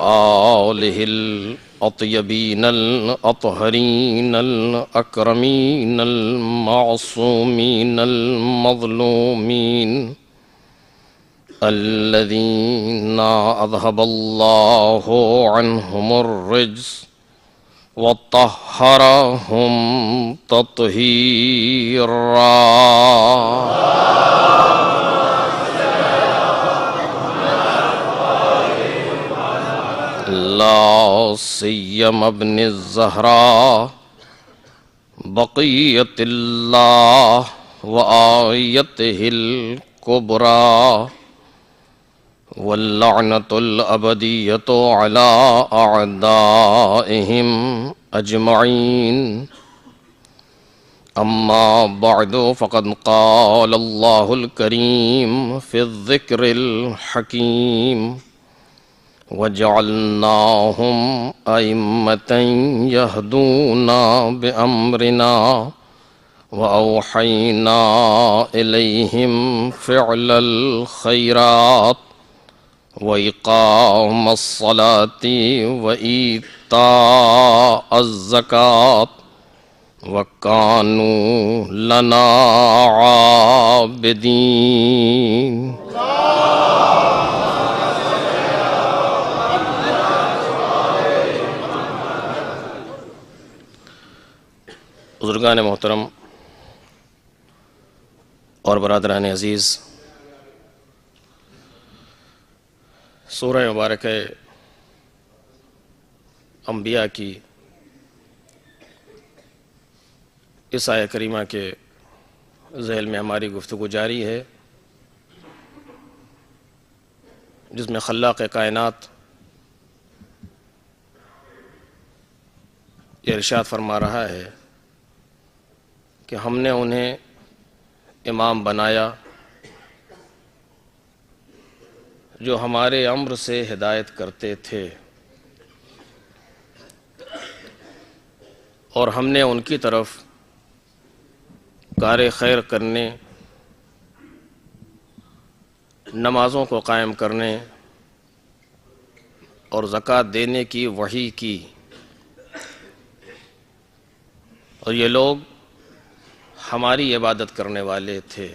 آلہ الأطیبین الأطہرین الأکرمین المعصومین المظلومین الذین اذھب اللہ عنہم الرجس وطہرہم تطہیرا۔ لا سیم ابن الزہراء بقیت اللہ وآیتہ الکبریٰ واللعنۃ الابدیۃ علی اعدائہم اجمعین۔ اما بعد فقد قال اللہ الکریم فی الذکر الحکیم وَجَعَلْنَاهُمْ أَئِمَّةً يَهْدُونَ بِأَمْرِنَا وَأَوْحَيْنَا إِلَيْهِمْ فِعْلَ الْخَيْرَاتِ وَإِقَامَ الصَّلَاةِ وَإِيتَاءَ الزَّكَاةِ وَكَانُوا لَنَا عَابِدِينَ۔ بزرگان محترم اور برادران عزیز، سورہ مبارکہ انبیاء کی اس آیہ کریمہ کے ذیل میں ہماری گفتگو جاری ہے، جس میں خلاق کائنات یہ ارشاد فرما رہا ہے کہ ہم نے انہیں امام بنایا جو ہمارے امر سے ہدایت کرتے تھے، اور ہم نے ان کی طرف کار خیر کرنے، نمازوں کو قائم کرنے اور زکوٰۃ دینے کی وحی کی، اور یہ لوگ ہماری عبادت کرنے والے تھے۔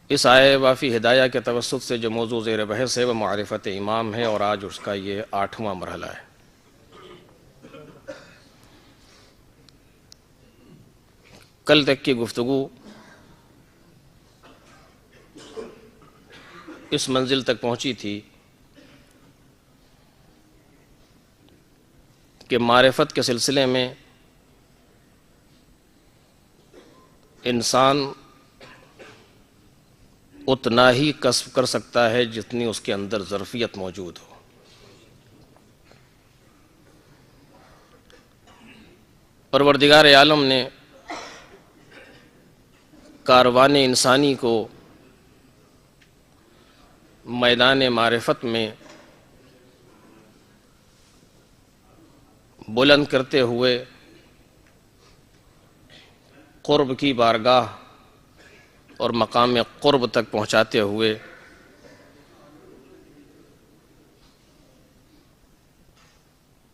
اس آیہ وافی ہدایہ کے توسط سے جو موضوع زیر بحث ہے وہ معرفت امام ہے، اور آج اس کا یہ 8واں مرحلہ ہے۔ کل تک کی گفتگو اس منزل تک پہنچی تھی کہ معرفت کے سلسلے میں انسان اتنا ہی کسب کر سکتا ہے جتنی اس کے اندر ظرفیت موجود ہو۔ پروردگار عالم نے کاروان انسانی کو میدان معرفت میں بلند کرتے ہوئے قرب کی بارگاہ اور مقام قرب تک پہنچاتے ہوئے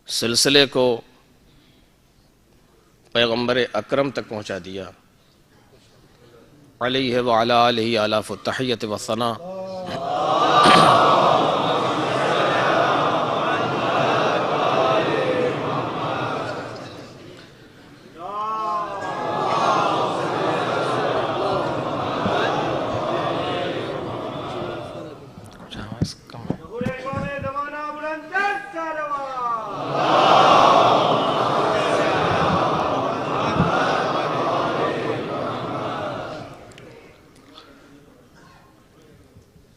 سلسلے کو پیغمبر اکرم تک پہنچا دیا، علیہ وعلی آلہ آلاف التحیۃ والثناء۔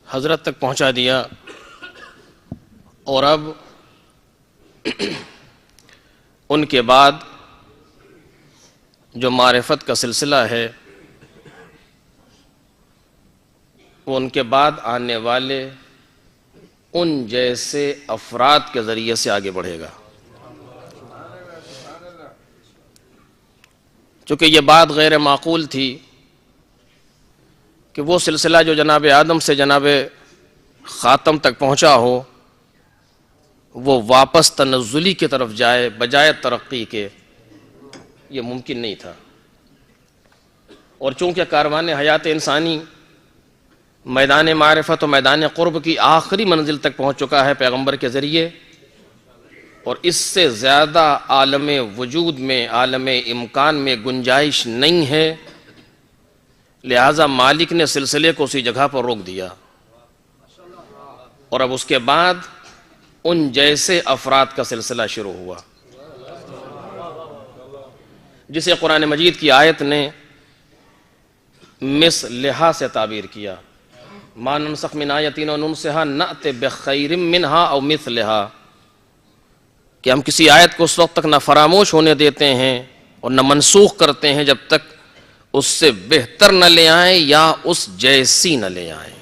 حضرت تک پہنچا دیا، اور اب ان کے بعد جو معرفت کا سلسلہ ہے وہ ان کے بعد آنے والے ان جیسے افراد کے ذریعے سے آگے بڑھے گا۔ چونکہ یہ بات غیر معقول تھی کہ وہ سلسلہ جو جناب آدم سے جناب خاتم تک پہنچا ہو وہ واپس تنزلی کی طرف جائے بجائے ترقی کے، یہ ممکن نہیں تھا۔ اور چونکہ کاروان حیات انسانی میدان معرفت و میدان قرب کی آخری منزل تک پہنچ چکا ہے پیغمبر کے ذریعے، اور اس سے زیادہ عالم وجود میں، عالم امکان میں گنجائش نہیں ہے، لہذا مالک نے سلسلے کو اسی جگہ پر روک دیا، اور اب اس کے بعد ان جیسے افراد کا سلسلہ شروع ہوا جسے قرآن مجید کی آیت نے مثلہا سے تعبیر کیا، ما ننسخ من آیۃ او ننسہا نأت بخیر منہا او مثلہا، کہ ہم کسی آیت کو اس وقت تک نہ فراموش ہونے دیتے ہیں اور نہ منسوخ کرتے ہیں جب تک اس سے بہتر نہ لے آئیں یا اس جیسی نہ لے آئیں۔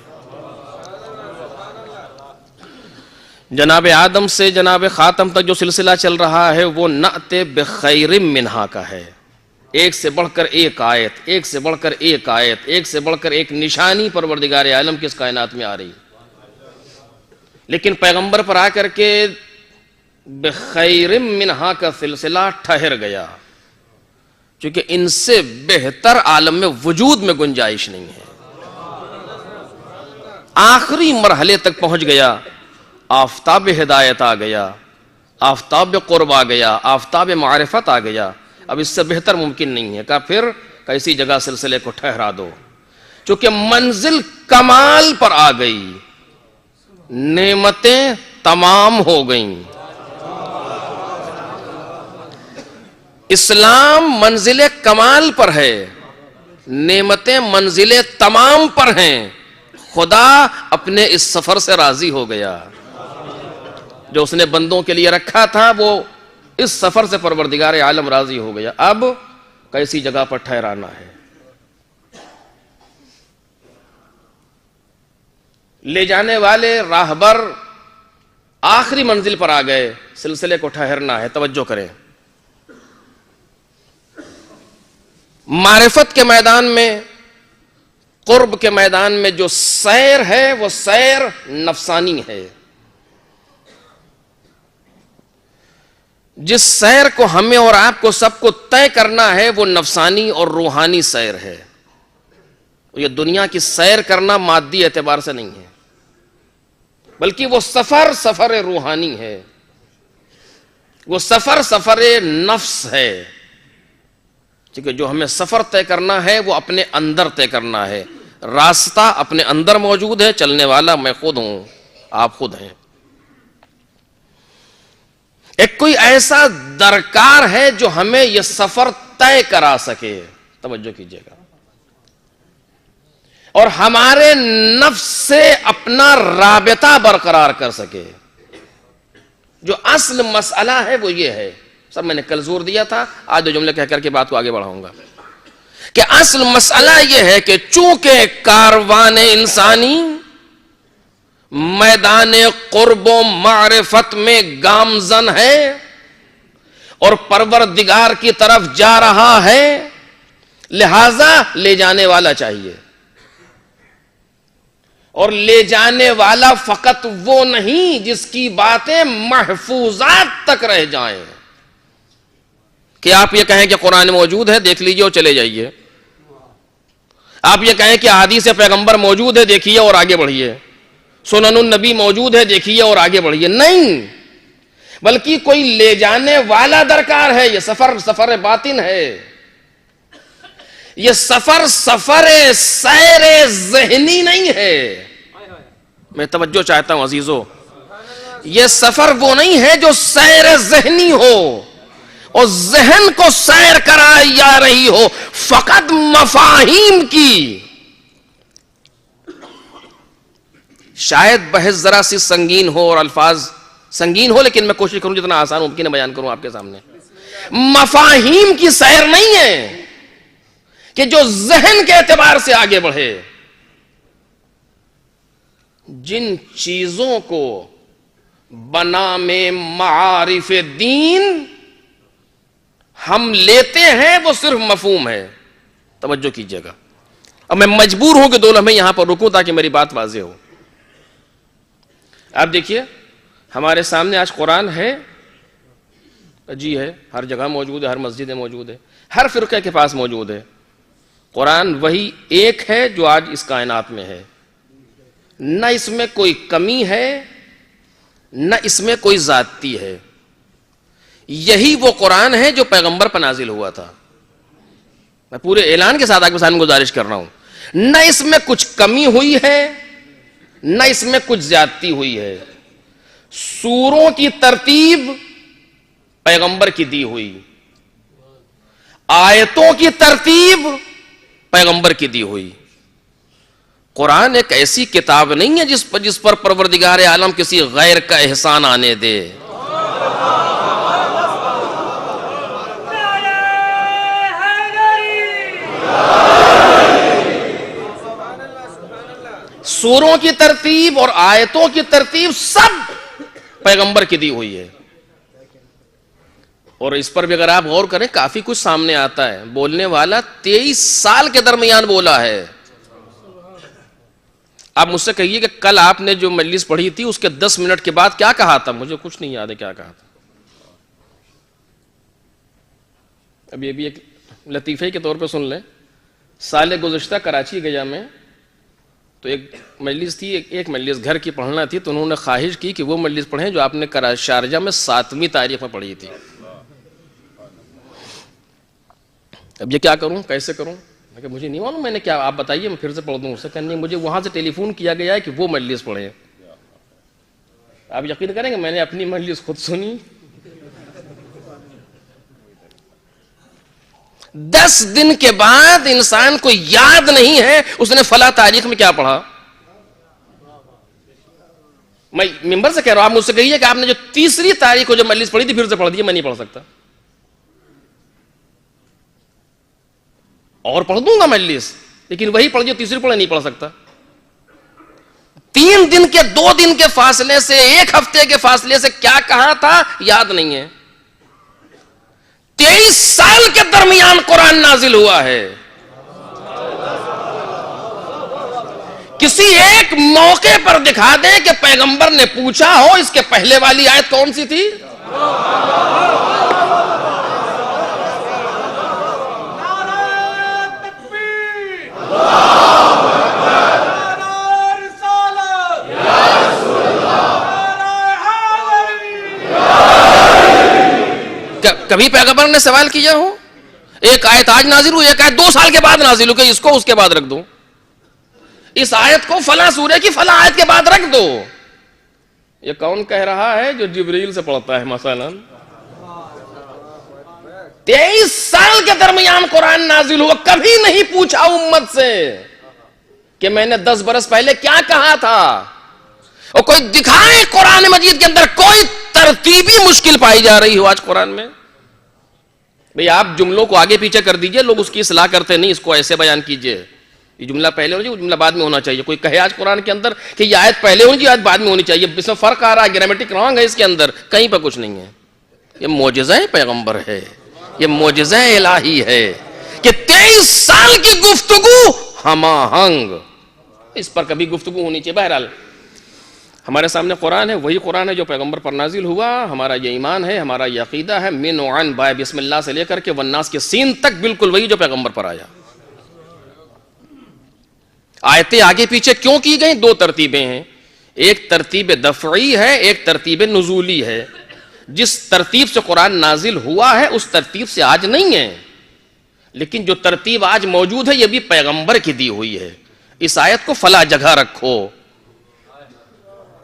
جناب آدم سے جناب خاتم تک جو سلسلہ چل رہا ہے وہ نأت بخیر منہا کا ہے، ایک سے بڑھ کر ایک آیت، ایک سے بڑھ کر ایک آیت، ایک سے بڑھ کر ایک نشانی پروردگار عالم کی اس کائنات میں آ رہی، لیکن پیغمبر پر آ کر کے بخیر منہا کا سلسلہ ٹھہر گیا، چونکہ ان سے بہتر عالم میں وجود میں گنجائش نہیں ہے، آخری مرحلے تک پہنچ گیا، آفتاب ہدایت آ گیا، آفتاب قرب آ گیا، آفتاب معرفت آ گیا، اب اس سے بہتر ممکن نہیں ہے، کہا پھر کیسی جگہ سلسلے کو ٹھہرا دو، چونکہ منزل کمال پر آ گئی، نعمتیں تمام ہو گئیں، اسلام منزل کمال پر ہے، نعمتیں منزل تمام پر ہیں، خدا اپنے اس سفر سے راضی ہو گیا، جو اس نے بندوں کے لیے رکھا تھا وہ اس سفر سے پروردگار عالم راضی ہو گیا، اب کیسی جگہ پر ٹھہرانا ہے۔ لے جانے والے راہبر آخری منزل پر آ گئے، سلسلے کو ٹھہرنا ہے، توجہ کریں۔ معرفت کے میدان میں، قرب کے میدان میں جو سیر ہے وہ سیر نفسانی ہے، جس سیر کو ہمیں اور آپ کو سب کو طے کرنا ہے وہ نفسانی اور روحانی سیر ہے، یہ دنیا کی سیر کرنا مادی اعتبار سے نہیں ہے، بلکہ وہ سفر روحانی ہے، وہ سفر نفس ہے، کیونکہ جو ہمیں سفر طے کرنا ہے وہ اپنے اندر طے کرنا ہے، راستہ اپنے اندر موجود ہے، چلنے والا میں خود ہوں، آپ خود ہیں، ایک کوئی ایسا درکار ہے جو ہمیں یہ سفر طے کرا سکے، توجہ کیجئے گا، اور ہمارے نفس سے اپنا رابطہ برقرار کر سکے۔ جو اصل مسئلہ ہے وہ یہ ہے، سب میں نے کل زور دیا تھا، آج دو جملے کہہ کر کے بات کو آگے بڑھاؤں گا، کہ اصل مسئلہ یہ ہے کہ چونکہ کاروان انسانی میدان قرب و معرفت میں گامزن ہے اور پروردگار کی طرف جا رہا ہے، لہذا لے جانے والا چاہیے، اور لے جانے والا فقط وہ نہیں جس کی باتیں محفوظات تک رہ جائیں، کہ آپ یہ کہیں کہ قرآن موجود ہے دیکھ لیجئے اور چلے جائیے، آپ یہ کہیں کہ احادیث پیغمبر موجود ہے دیکھیے اور آگے بڑھیے، سنن النبی موجود ہے دیکھیے اور آگے بڑھیے، نہیں، بلکہ کوئی لے جانے والا درکار ہے، یہ سفر باطن ہے، یہ سفر سیر ذہنی نہیں ہے، میں توجہ چاہتا ہوں عزیزو، یہ سفر وہ نہیں ہے جو سیر ذہنی ہو اور ذہن کو سیر کرائی جا رہی ہو، فقط مفاہیم کی، شاید بحث ذرا سی سنگین ہو اور الفاظ سنگین ہو، لیکن میں کوشش کروں جتنا آسان ممکن ہے بیان کروں آپ کے سامنے، مفاہیم کی سیر نہیں ہے کہ جو ذہن کے اعتبار سے آگے بڑھے، جن چیزوں کو بنام معارف دین ہم لیتے ہیں وہ صرف مفہوم ہے، توجہ کیجئے گا، اب میں مجبور ہوں کہ 2 لمحے یہاں پر رکوں تاکہ میری بات واضح ہو. آپ دیکھیے ہمارے سامنے آج قرآن ہے، جی ہے، ہر جگہ موجود ہے، ہر مسجد میں موجود ہے، ہر فرقے کے پاس موجود ہے. قرآن وہی ایک ہے جو آج اس کائنات میں ہے، نہ اس میں کوئی کمی ہے نہ اس میں کوئی زیادتی ہے. یہی وہ قرآن ہے جو پیغمبر پر نازل ہوا تھا. میں پورے اعلان کے ساتھ آپ کے سامنے گزارش کر رہا ہوں، نہ اس میں کچھ کمی ہوئی ہے نہ اس میں کچھ زیادتی ہوئی ہے. سوروں کی ترتیب پیغمبر کی دی ہوئی، آیتوں کی ترتیب پیغمبر کی دی ہوئی. قرآن ایک ایسی کتاب نہیں ہے جس پر پروردگار عالم کسی غیر کا احسان آنے دے. سوروں کی ترتیب اور آیتوں کی ترتیب سب پیغمبر کی دی ہوئی ہے. اور اس پر بھی اگر آپ غور کریں کافی کچھ سامنے آتا ہے. بولنے والا 23 سال کے درمیان بولا ہے. آپ مجھ سے کہیے کہ کل آپ نے جو مجلس پڑھی تھی اس کے 10 منٹ کے بعد کیا کہا تھا؟ مجھے کچھ نہیں یاد ہے کیا کہا تھا. اب یہ بھی ایک لطیفے کے طور پہ سن لیں. سال گزشتہ کراچی گیا میں، تو ایک مجلس تھی، ایک مجلس گھر کی پڑھنا تھی، تو انہوں نے خواہش کی کہ وہ مجلس پڑھیں جو آپ نے شارجہ میں 7ویں تاریخ میں پڑھی تھی. اب یہ کیا کروں، کیسے کروں؟ کہ مجھے نہیں معلوم میں نے کیا، آپ بتائیے میں پھر سے پڑھ دوں. اسے کہنے مجھے وہاں سے ٹیلی فون کیا گیا ہے کہ وہ مجلس پڑھیں. آپ یقین کریں گے میں نے اپنی مجلس خود سنی. 10 دن کے بعد انسان کو یاد نہیں ہے اس نے فلاں تاریخ میں کیا پڑھا. میں ممبر سے کہہ رہا ہوں، آپ مجھ سے کہیے کہ آپ نے جو 3ری تاریخ کو جو مجلس پڑھی تھی پھر سے پڑھ دی. میں نہیں پڑھ سکتا، اور پڑھ دوں گا مجلس، لیکن وہی پڑھ جو 3ری پڑھے نہیں پڑھ سکتا. 3 دن کے 2 دن کے فاصلے سے، 1 ہفتے کے فاصلے سے کیا کہا تھا یاد نہیں ہے. 23 سال کے درمیان قرآن نازل ہوا ہے. کسی ایک موقع پر دکھا دیں کہ پیغمبر نے پوچھا ہو اس کے پہلے والی آیت کون سی تھی؟ کبھی پیغمبر نے سوال کیا ہو؟ ایک آیت آج نازل ہوئی، ایک آیت 2 سال کے بعد نازل ہو کہ اس کو اس کے بعد رکھ دو، اس آیت کو فلاں سورہ کی فلاں آیت کے بعد رکھ دو. یہ کون کہہ رہا ہے؟ جو جبریل سے پڑھتا ہے مثلا. 23 سال کے درمیان قرآن نازل ہوا، کبھی نہیں پوچھا امت سے کہ میں نے 10 برس پہلے کیا کہا تھا. اور کوئی دکھائے قرآن مجید کے اندر کوئی ترتیبی مشکل پائی جا رہی ہو آج قرآن میں. بھئی آپ جملوں کو آگے پیچھے کر دیجئے، لوگ اس کی اصلاح کرتے نہیں، اس کو ایسے بیان کیجئے، یہ جملہ پہلے ہونا چاہیے، وہ جملہ بعد میں ہونا چاہیے. کوئی کہے آج قرآن کے اندر کہ یہ آیت پہلے ہونی چاہیے، آیت بعد میں ہونی چاہیے، اس میں فرق آ رہا ہے، گرامیٹک رانگ ہے اس کے اندر. کہیں پہ کچھ نہیں ہے. یہ معجزہ پیغمبر ہے، یہ معجزہ الہی ہے کہ 23 سال کی گفتگو ہم آہنگ، اس پر کبھی گفتگو ہونی چاہیے. بہرحال ہمارے سامنے قرآن ہے، وہی قرآن ہے جو پیغمبر پر نازل ہوا. ہمارا یہ ایمان ہے، ہمارا یہ عقیدہ ہے، من و عن بائے بسم اللہ سے لے کر کے والناس کے سین تک بالکل وہی جو پیغمبر پر آیا. آیتیں آگے پیچھے کیوں کی گئیں؟ 2 ترتیبیں ہیں، ایک ترتیب دفعی ہے، ایک ترتیب نزولی ہے. جس ترتیب سے قرآن نازل ہوا ہے اس ترتیب سے آج نہیں ہے، لیکن جو ترتیب آج موجود ہے یہ بھی پیغمبر کی دی ہوئی ہے. اس آیت کو فلاں جگہ رکھو.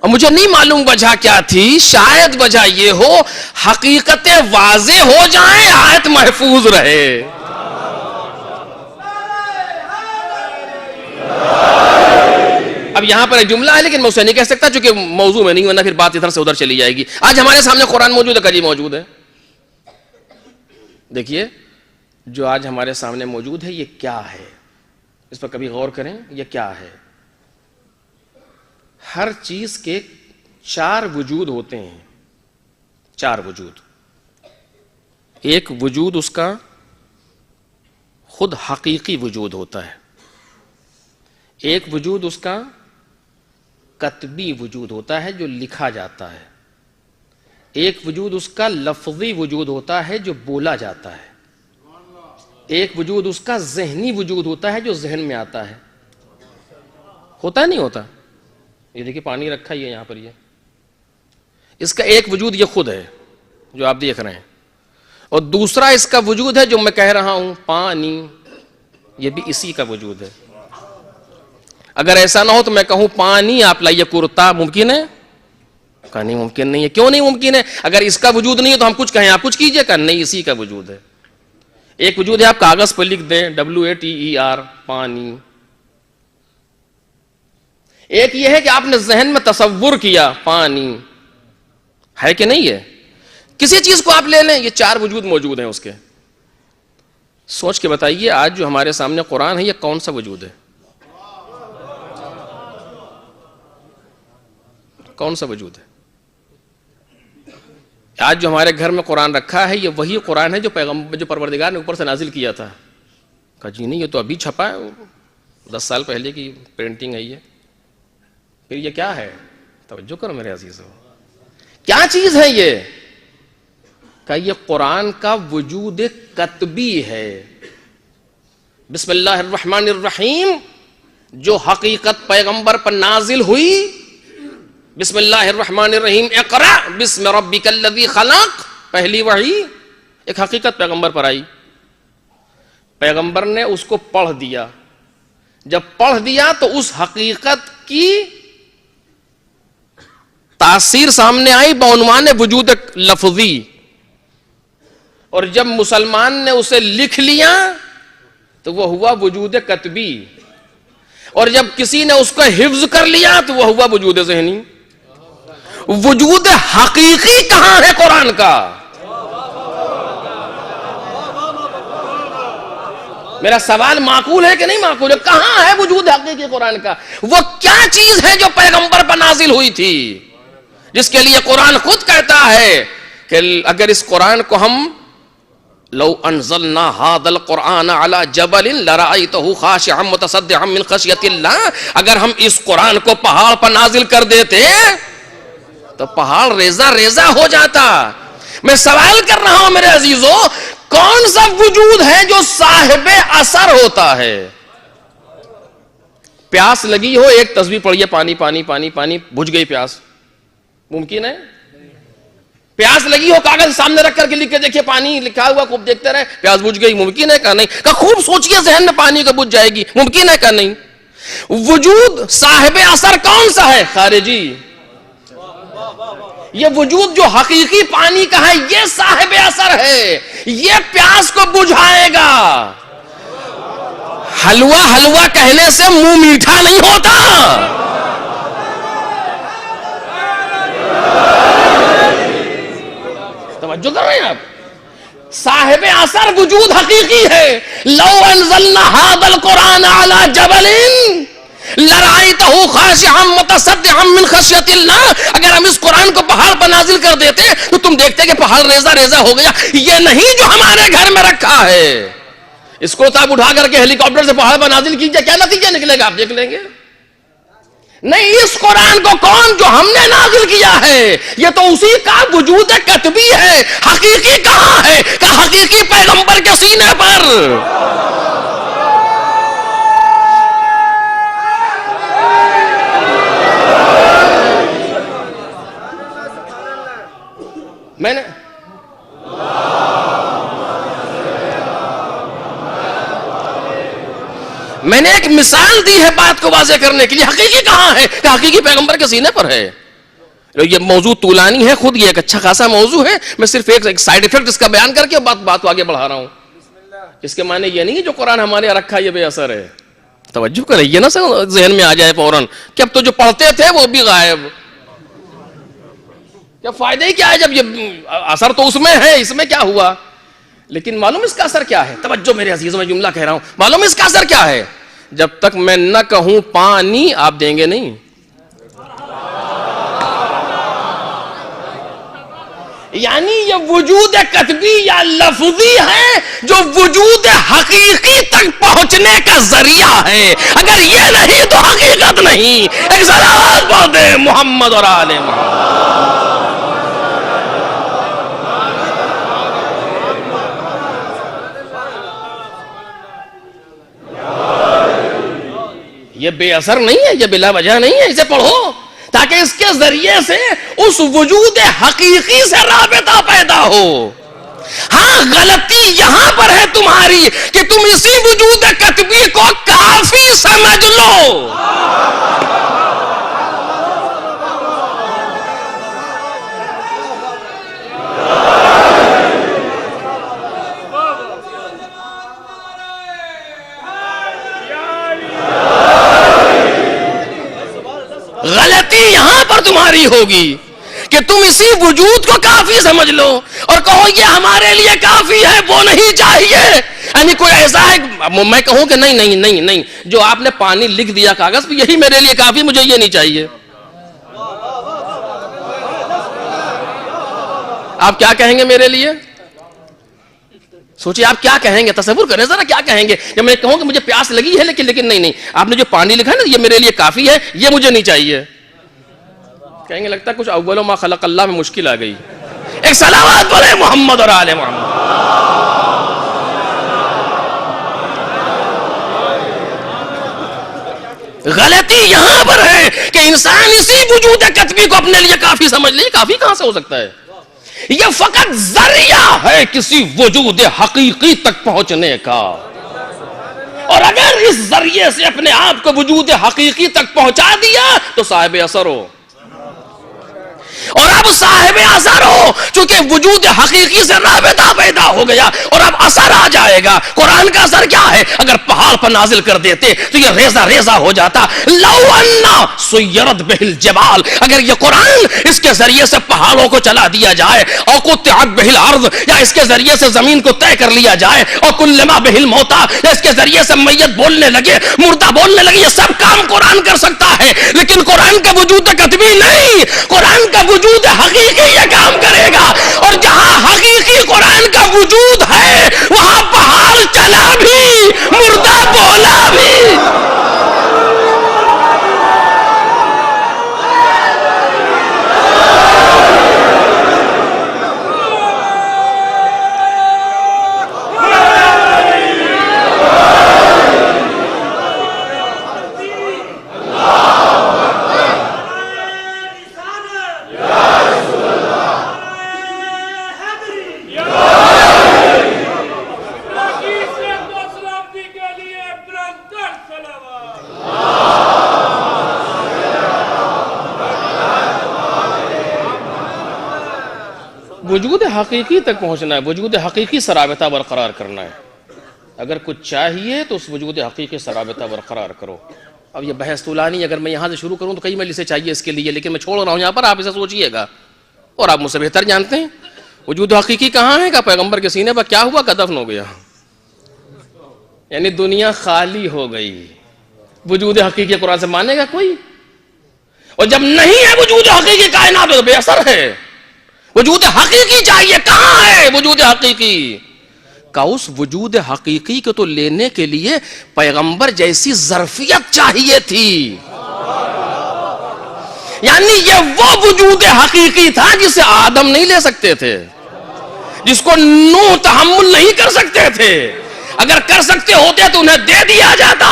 اور مجھے نہیں معلوم وجہ کیا تھی، شاید وجہ یہ ہو حقیقتیں واضح ہو جائیں، آیت محفوظ رہے. اب یہاں پر ایک جملہ ہے لیکن میں اسے نہیں کہہ سکتا چونکہ موضوع میں نہیں، ورنہ پھر بات ادھر سے ادھر چلی جائے گی. آج ہمارے سامنے قرآن موجود ہے، کجی موجود ہے. دیکھیے جو آج ہمارے سامنے موجود ہے یہ کیا ہے، اس پر کبھی غور کریں. یہ کیا ہے؟ ہر چیز کے 4 وجود ہوتے ہیں، 4 وجود. ایک وجود اس کا خود حقیقی وجود ہوتا ہے، ایک وجود اس کا کتبی وجود ہوتا ہے جو لکھا جاتا ہے، ایک وجود اس کا لفظی وجود ہوتا ہے جو بولا جاتا ہے، ایک وجود اس کا ذہنی وجود ہوتا ہے جو ذہن میں آتا ہے. ہوتا ہے نہیں ہوتا؟ یہ دیکھیں پانی رکھا ہی ہے یہاں پر، یہ اس کا ایک وجود یہ خود ہے جو آپ دیکھ رہے ہیں، اور دوسرا اس کا وجود ہے جو میں کہہ رہا ہوں پانی، یہ بھی اسی کا وجود ہے. اگر ایسا نہ ہو تو میں کہوں پانی آپ لائیے کرتا، ممکن ہے؟ کہا نہیں ممکن نہیں ہے. کیوں نہیں ممکن ہے؟ اگر اس کا وجود نہیں ہے تو ہم کچھ کہیں آپ کچھ کیجئے، کہا نہیں اسی کا وجود ہے. ایک وجود ہے آپ کاغذ پر لکھ دیں WATER پانی، ایک یہ ہے کہ آپ نے ذہن میں تصور کیا پانی، ہے کہ نہیں ہے؟ کسی چیز کو آپ لے لیں، یہ چار وجود موجود ہیں اس کے. سوچ کے بتائیے آج جو ہمارے سامنے قرآن ہے یہ کون سا وجود ہے؟ کون سا وجود ہے؟ آج جو ہمارے گھر میں قرآن رکھا ہے یہ وہی قرآن ہے جو پروردگار نے اوپر سے نازل کیا تھا. کہا جی نہیں یہ تو ابھی چھپا ہے، 10 سال پہلے کی پرنٹنگ ہے یہ. پھر یہ کیا ہے؟ توجہ کرو میرے عزیزو، کیا چیز ہے یہ؟ کہ یہ قرآن کا وجود کتبی ہے. بسم اللہ الرحمن الرحیم جو حقیقت پیغمبر پر نازل ہوئی، بسم اللہ الرحمن الرحیم اقرأ بسم ربک الذی خلق، پہلی وحی ایک حقیقت پیغمبر پر آئی، پیغمبر نے اس کو پڑھ دیا. جب پڑھ دیا تو اس حقیقت کی تاثیر سامنے آئی بعنوان وجود لفظی، اور جب مسلمان نے اسے لکھ لیا تو وہ ہوا وجود کتبی، اور جب کسی نے اس کو حفظ کر لیا تو وہ ہوا وجود ذہنی. وجود حقیقی کہاں ہے قرآن کا؟ میرا سوال معقول ہے کہ نہیں معقول ہے؟ کہاں ہے وجود حقیقی قرآن کا؟ وہ کیا چیز ہے جو پیغمبر پر نازل ہوئی تھی، جس کے لیے قرآن خود کہتا ہے کہ اگر اس قرآن کو ہم لو انزلنا هذا القرآن على جبل لرأيته خاشعا متصدعا من خشية اللہ، اگر ہم اس قرآن کو پہاڑ پر نازل کر دیتے تو پہاڑ ریزہ ریزہ ہو جاتا. میں سوال کر رہا ہوں میرے عزیزو، کون سا وجود ہے جو صاحب اثر ہوتا ہے؟ پیاس لگی ہو، ایک تسبیح پڑھیے پانی پانی پانی پانی، بجھ گئی پیاس، ممکن ہے؟ پیاس لگی ہو، کاغذ سامنے رکھ کر کے لکھ کے دیکھیے پانی لکھا ہوا، خوب دیکھتے رہے، پیاس بجھ گئی، ممکن ہے؟ کہا نہیں. کہ خوب سوچیے ذہن میں پانی کا بجھ جائے گی، ممکن ہے؟ کہا نہیں. وجود صاحب اثر کون سا ہے؟ خارجی. یہ وجود جو حقیقی پانی کا ہے یہ صاحب اثر ہے، یہ پیاس کو بجھائے گا. حلوہ حلوہ کہنے سے منہ میٹھا نہیں ہوتا. توجہ کر رہے ہیں آپ؟ صاحب اثر وجود حقیقی ہے. لو انزلنا هذا القرآن على جبل لرأيته خاشعا متصدعا من خشية اللہ، اگر ہم اس قرآن کو پہاڑ پر نازل کر دیتے تو تم دیکھتے کہ پہاڑ ریزہ ریزہ ہو گیا. یہ نہیں جو ہمارے گھر میں رکھا ہے. اس کو تو آپ اٹھا کر کے ہیلی کاپٹر سے پہاڑ پر نازل کیجئے، کیا نتیجہ نکلے گا آپ دیکھ لیں گے. نہیں، اس قرآن کو کون جو ہم نے نازل کیا ہے یہ تو اسی کا وجود کتبی ہے. حقیقی کہاں ہے؟ کہ حقیقی پیغمبر کے سینے پر. میں نے ایک مثال دی ہے بات کو واضح کرنے کے لیے. حقیقی کہاں ہے؟ کہ حقیقی پیغمبر کے سینے پر ہے. یہ موضوع طولانی ہے، خود یہ ایک اچھا خاصا موضوع ہے. میں صرف ایک سائیڈ ایفیکٹ اس کا بیان کر کے بات کو آگے بڑھا رہا ہوں. اس کے معنی یہ نہیں ہے جو قرآن ہمارے یہاں رکھا یہ بے اثر ہے. توجہ کریں، یہ نہ ذہن میں آ جائے فوراً کہ اب تو جو پڑھتے تھے وہ بھی غائب. کیا فائدہ ہی کیا ہے جب یہ اثر تو اس میں ہے، اس میں کیا ہوا؟ لیکن معلوم اس کا اثر کیا ہے؟ توجہ میرے عزیزوں، میں جملہ کہہ رہا ہوں، معلوم اس کا اثر کیا ہے؟ جب تک میں نہ کہوں پانی آپ دیں گے نہیں. یعنی یہ وجود قطبی یا لفظی ہے جو وجود حقیقی تک پہنچنے کا ذریعہ ہے. اگر یہ نہیں تو حقیقت نہیں. ایک صلوات پڑھتے ہیں محمد اور آل محمد. یہ بے اثر نہیں ہے, یہ بلا وجہ نہیں ہے. اسے پڑھو تاکہ اس کے ذریعے سے اس وجود حقیقی سے رابطہ پیدا ہو. ہاں غلطی یہاں پر ہے تمہاری کہ تم اسی وجود قطبی کو کافی سمجھ لو. غلطی یہاں پر تمہاری ہوگی کہ تم اسی وجود کو کافی سمجھ لو اور کہو یہ ہمارے لیے کافی ہے, وہ نہیں چاہیے. یعنی کوئی ایسا ہے میں کہوں کہ نہیں نہیں نہیں نہیں, جو آپ نے پانی لکھ دیا کاغذ پہ یہی میرے لیے کافی, مجھے یہ نہیں چاہیے. آپ کیا کہیں گے میرے لیے؟ سوچیے آپ کیا کہیں گے, تصور کریں ذرا کیا کہیں گے. جب میں کہوں کہ مجھے پیاس لگی ہے لیکن نہیں آپ نے جو پانی لکھا ہے نا یہ میرے لیے کافی ہے, یہ مجھے نہیں چاہیے. کہیں گے لگتا ہے کچھ اول ما خلق اللہ میں مشکل آ گئی. ایک صلوات پڑھے محمد اور آل محمد. غلطی یہاں پر ہے کہ انسان اسی وجود قطبی کو اپنے لیے کافی سمجھ لے. کافی کہاں سے ہو سکتا ہے؟ یہ فقط ذریعہ ہے کسی وجود حقیقی تک پہنچنے کا. اور اگر اس ذریعے سے اپنے آپ کو وجود حقیقی تک پہنچا دیا تو صاحب اثر ہو. اور اب صاحب اثر ہو چونکہ وجود حقیقی سے رابطہ پیدا ہو گیا اور اب اثر آ جائے گا. قرآن کا اثر کیا ہے؟ اگر پہاڑ پر نازل کر دیتے تو یہ ریزہ ریزہ ہو جاتا. لو انا سیرت بہل جبال, اگر یہ قرآن اس کے ذریعے سے پہاڑوں کو چلا دیا جائے, اور قطعت بہل ارض, یا اس کے ذریعے سے زمین کو طے کر لیا جائے, اور کلما بہل موتا, یا اس کے ذریعے سے میت بولنے لگے, مردہ بولنے لگے, یہ سب کام قرآن کر سکتا ہے. لیکن قرآن کا وجود قطبی نہیں, قرآن کا وجود حقیقی یہ کام کرے گا. اور جہاں حقیقی قرآن کا وجود ہے وہاں پہاڑ چلا بھی, مردہ بولا بھی. وجود حقیقی تک پہنچنا ہے, وجود حقیقی سے رابطہ برقرار کرنا ہے. اگر کچھ چاہیے تو اس وجود حقیقی سے رابطہ برقرار کرو. اب یہ بحث طولانی, اگر میں یہاں سے شروع کروں تو کئی مجلسیں چاہیے اس کے لیے, لیکن میں چھوڑ رہا ہوں یہاں پر, آپ اسے سوچیے گا اور آپ مجھ سے بہتر جانتے ہیں. وجود حقیقی کہاں ہے؟ کہ پیغمبر کے سینے پر کیا ہوا؟ کہ دفن ہو گیا. یعنی دنیا خالی ہو گئی. وجود حقیقی قرآن سے مانے گا کوئی؟ اور جب نہیں ہے وجود حقیقی کائنات تو بے اثر ہے. وجود حقیقی چاہیے, کہاں ہے وجود حقیقی؟ کا اس وجود حقیقی کو تو لینے کے لیے پیغمبر جیسی ظرفیت چاہیے تھی. یعنی یہ وہ وجود حقیقی تھا جسے آدم نہیں لے سکتے تھے, جس کو نوح تحمل نہیں کر سکتے تھے. اگر کر سکتے ہوتے تو انہیں دے دیا جاتا.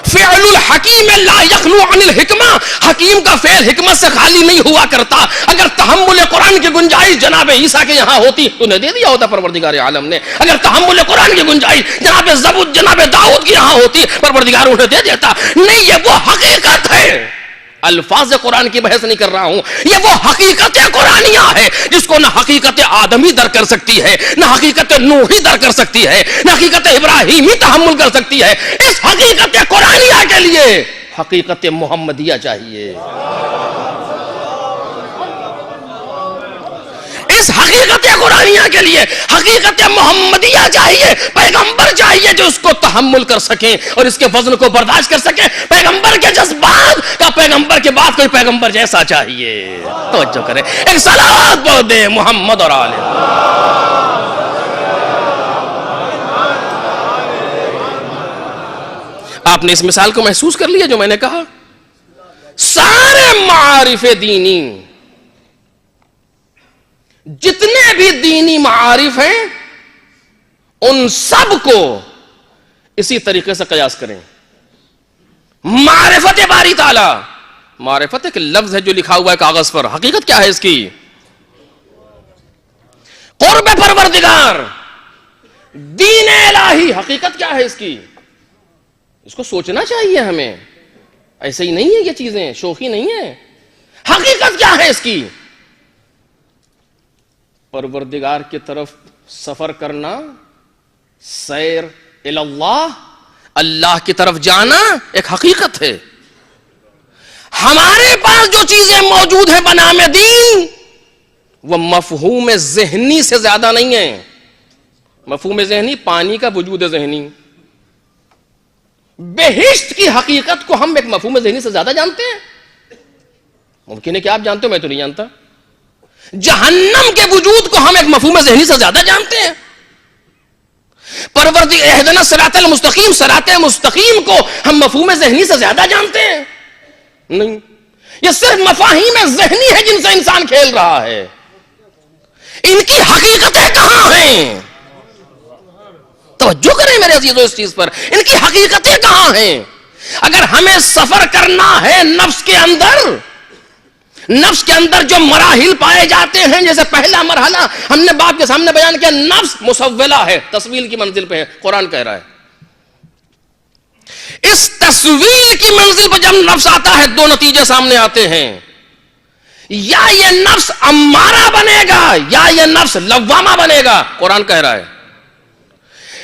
فعل الحکیم لا یخلو عن الحکمہ, حکیم کا فعل حکمت سے خالی نہیں ہوا کرتا. اگر تحمل قرآن کی گنجائش جناب عیسیٰ کے یہاں ہوتی تو انہیں دے دیا ہوتا پروردگار عالم نے. اگر تحمل قرآن کی گنجائش جناب زبور جناب داؤد کے یہاں ہوتی پروردگار انہیں دے دیتا. نہیں, یہ وہ حقیقت ہے. الفاظ قرآن کی بحث نہیں کر رہا ہوں, یہ وہ حقیقت قرآنیہ ہے جس کو نہ حقیقت آدمی در کر سکتی ہے, نہ حقیقت نوحی در کر سکتی ہے, نہ حقیقت ابراہیمی تحمل کر سکتی ہے. اس حقیقت قرآنیہ کے لیے حقیقت محمدیہ چاہیے. اس حقیقت قرآنیہ کے لیے حقیقت محمدیہ چاہیے، پیغمبر چاہیے جو اس کو تحمل کر سکیں اور اس کے وزن کو برداشت کر سکیں، پیغمبر کے جذبات کا پیغمبر کے بعد کوئی پیغمبر جیسا چاہیے. توجہ کریں، ایک صلوات بول دیں محمد اور آل. آپ نے اس مثال کو محسوس کر لیا جو میں نے کہا؟ سارے معارف دینی، جتنے بھی دینی معارف ہیں ان سب کو اسی طریقے سے قیاس کریں. معرفت باری تعالی، معرفت ایک لفظ ہے جو لکھا ہوا ہے کاغذ پر، حقیقت کیا ہے اس کی؟ قرب پروردگار، دین الہی، حقیقت کیا ہے اس کی؟ اس کو سوچنا چاہیے ہمیں، ایسے ہی نہیں ہے یہ چیزیں، شوخی نہیں ہے. حقیقت کیا ہے اس کی؟ پروردگار کی طرف سفر کرنا، سیر اللہ، اللہ کی طرف جانا ایک حقیقت ہے. ہمارے پاس جو چیزیں موجود ہیں بنام دین، وہ مفہوم ذہنی سے زیادہ نہیں ہیں. مفہوم ذہنی پانی کا وجود ذہنی. بہشت کی حقیقت کو ہم ایک مفہوم ذہنی سے زیادہ جانتے ہیں. ممکن ہے کہ آپ جانتے ہو، میں تو نہیں جانتا. جہنم کے وجود کو ہم ایک مفہوم ذہنی سے زیادہ جانتے ہیں. پروردگار اہدنا صراط المستقیم، صراط مستقیم کو ہم مفہوم ذہنی سے زیادہ جانتے ہیں؟ نہیں. یہ صرف مفاہیم ذہنی ہے جن سے انسان کھیل رہا ہے. ان کی حقیقتیں کہاں ہیں؟ توجہ کریں میرے عزیزو اس چیز پر، ان کی حقیقتیں کہاں ہیں؟ اگر ہمیں سفر کرنا ہے نفس کے اندر، نفس کے اندر جو مراحل پائے جاتے ہیں، جیسے پہلا مرحلہ ہم نے باپ کے سامنے بیان کیا، نفس مسولہ ہے، تصویل کی منزل پہ ہے. قرآن کہہ رہا ہے اس تصویل کی منزل پر جب نفس آتا ہے دو نتیجے سامنے آتے ہیں. یا یہ نفس امارہ بنے گا یا یہ نفس لوامہ بنے گا. قرآن کہہ رہا ہے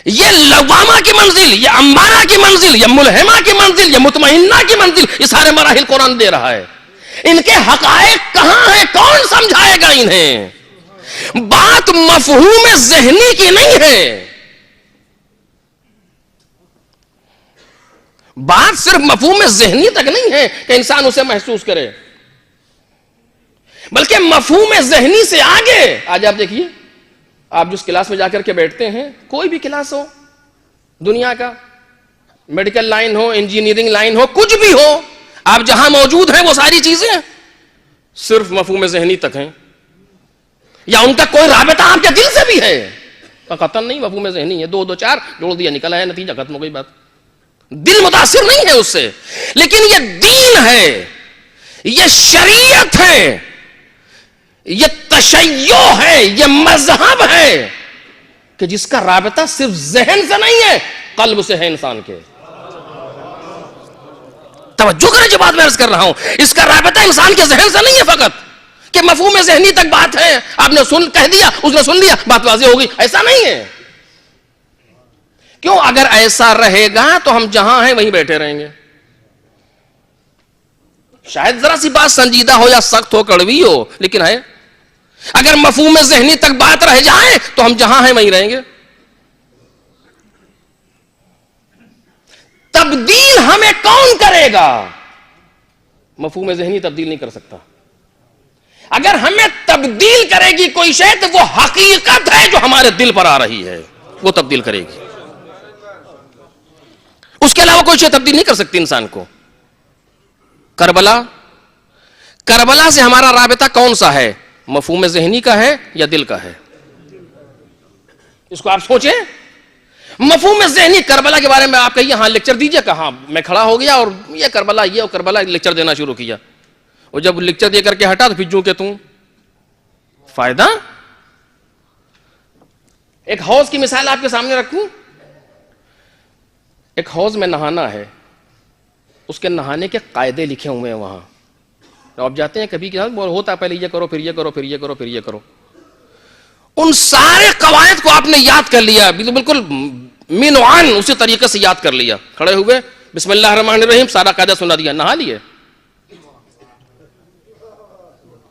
یہ لوامہ کی منزل، یہ امارہ کی منزل، یہ ملہمہ کی منزل، یہ مطمئنہ کی منزل، یہ سارے مراحل قرآن دے رہا ہے. ان کے حقائق کہاں ہیں؟ کون سمجھائے گا انہیں؟ بات مفہوم ذہنی کی نہیں ہے، بات صرف مفہوم ذہنی تک نہیں ہے کہ انسان اسے محسوس کرے، بلکہ مفہوم ذہنی سے آگے. آج آپ دیکھیے، آپ جس کلاس میں جا کر کے بیٹھتے ہیں، کوئی بھی کلاس ہو دنیا کا، میڈیکل لائن ہو، انجینئرنگ لائن ہو، کچھ بھی ہو، آپ جہاں موجود ہیں وہ ساری چیزیں صرف مفہوم ذہنی تک ہیں، یا ان کا کوئی رابطہ آپ کے دل سے بھی ہے؟ قطعاً نہیں. مفہوم ذہنی ہے، دو دو چار جوڑ دیا، نکلا ہے، نتیجہ ختم ہو گئی بات. دل متاثر نہیں ہے اس سے. لیکن یہ دین ہے، یہ شریعت ہے، یہ تشیع ہے، یہ مذہب ہے کہ جس کا رابطہ صرف ذہن سے نہیں ہے، قلب سے ہے انسان کے. توجہ کریں جو بات میں عرض کر رہا ہوں، اس کا رابطہ انسان کے ذہن سے نہیں ہے فقط کہ مفہوم ذہنی تک بات ہے، آپ نے کہہ دیا، اس نے سن لیا، بات واضح ہوگی. ایسا نہیں ہے. کیوں؟ اگر ایسا رہے گا تو ہم جہاں ہیں وہیں بیٹھے رہیں گے. شاید ذرا سی بات سنجیدہ ہو یا سخت ہو، کڑوی ہو، لیکن ہے. اگر مفہوم ذہنی تک بات رہ جائے تو ہم جہاں ہیں وہیں رہیں گے. تبدیل ہمیں کون کرے گا؟ مفہوم ذہنی تبدیل نہیں کر سکتا. اگر ہمیں تبدیل کرے گی کوئی شے تو وہ حقیقت ہے جو ہمارے دل پر آ رہی ہے، وہ تبدیل کرے گی. اس کے علاوہ کوئی شے تبدیل نہیں کر سکتی انسان کو. کربلا سے ہمارا رابطہ کون سا ہے؟ مفہوم ذہنی کا ہے یا دل کا ہے؟ اس کو آپ سوچیں. مفہوم ذہنی کربلا کے بارے میں آپ کہیے ہاں لیکچر دیجئے، کہاں میں کھڑا ہو گیا اور یہ کربلا، یہ اور کربلا لیکچر دینا شروع کیا، اور جب لیکچر دے کر کے ہٹا تو پھر جو کہ تم فائدہ. ایک حوض کی مثال آپ کے سامنے رکھوں. ایک حوض میں نہانا ہے، اس کے نہانے کے قاعدے لکھے ہوئے ہیں وہاں. آپ جاتے ہیں کبھی ہوتا پہلے یہ کرو، پھر یہ کرو، پھر یہ کرو، پھر یہ کرو. ان سارے قواعد کو آپ نے یاد کر لیا، بالکل من وعن اسی طریقے سے یاد کر لیا. کھڑے ہوئے بسم اللہ الرحمن الرحیم، سارا قاعدہ سنا دیا، نہا لیے.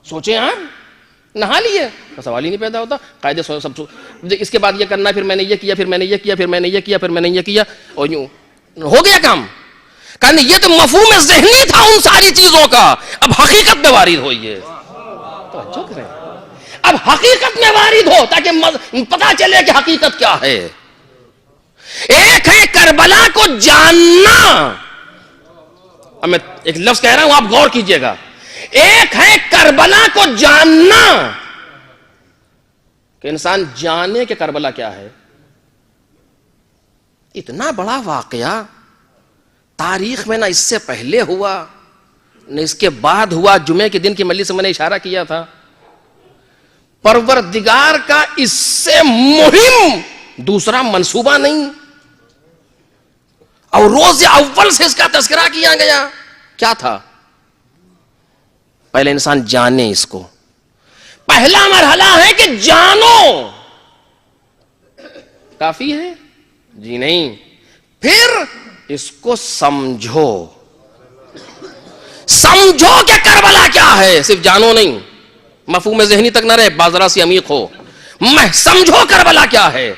سوچیں آپ نہا لیے سوال ہی نہیں پیدا ہوتا. قاعدے سب اس کے بعد یہ کرنا, پھر میں نے یہ کیا, پھر میں نے یہ کیا, پھر میں نے یہ کیا, پھر میں نے یہ کیا, اور یوں ہو گیا کام. کہنے یہ تو مفہوم ذہنی تھا ان ساری چیزوں کا, اب حقیقت میں وارد ہوئی ہے. توجہ کریں, اب حقیقت میں وارد ہو تاکہ پتا چلے کہ حقیقت کیا ہے. ایک ہے کربلا کو جاننا, اب میں ایک لفظ کہہ رہا ہوں آپ غور کیجئے گا. ایک ہے کربلا کو جاننا, کہ انسان جانے کہ کربلا کیا ہے. اتنا بڑا واقعہ تاریخ میں نہ اس سے پہلے ہوا نہ اس کے بعد ہوا. جمعے کے دن کی مجلس سے میں نے اشارہ کیا تھا, پروردگار کا اس سے مہم دوسرا منصوبہ نہیں, اور روز اول سے اس کا تذکرہ کیا گیا. کیا تھا؟ پہلے انسان جانے اس کو. پہلا مرحلہ ہے کہ جانو. کافی ہے؟ جی نہیں. پھر اس کو سمجھو. سمجھو کہ کربلا کیا ہے, صرف جانو نہیں, مفہوم ذہنی تک نہ رہے, بازرا سی عمیق ہو. میں سمجھو کربلا کیا ہے.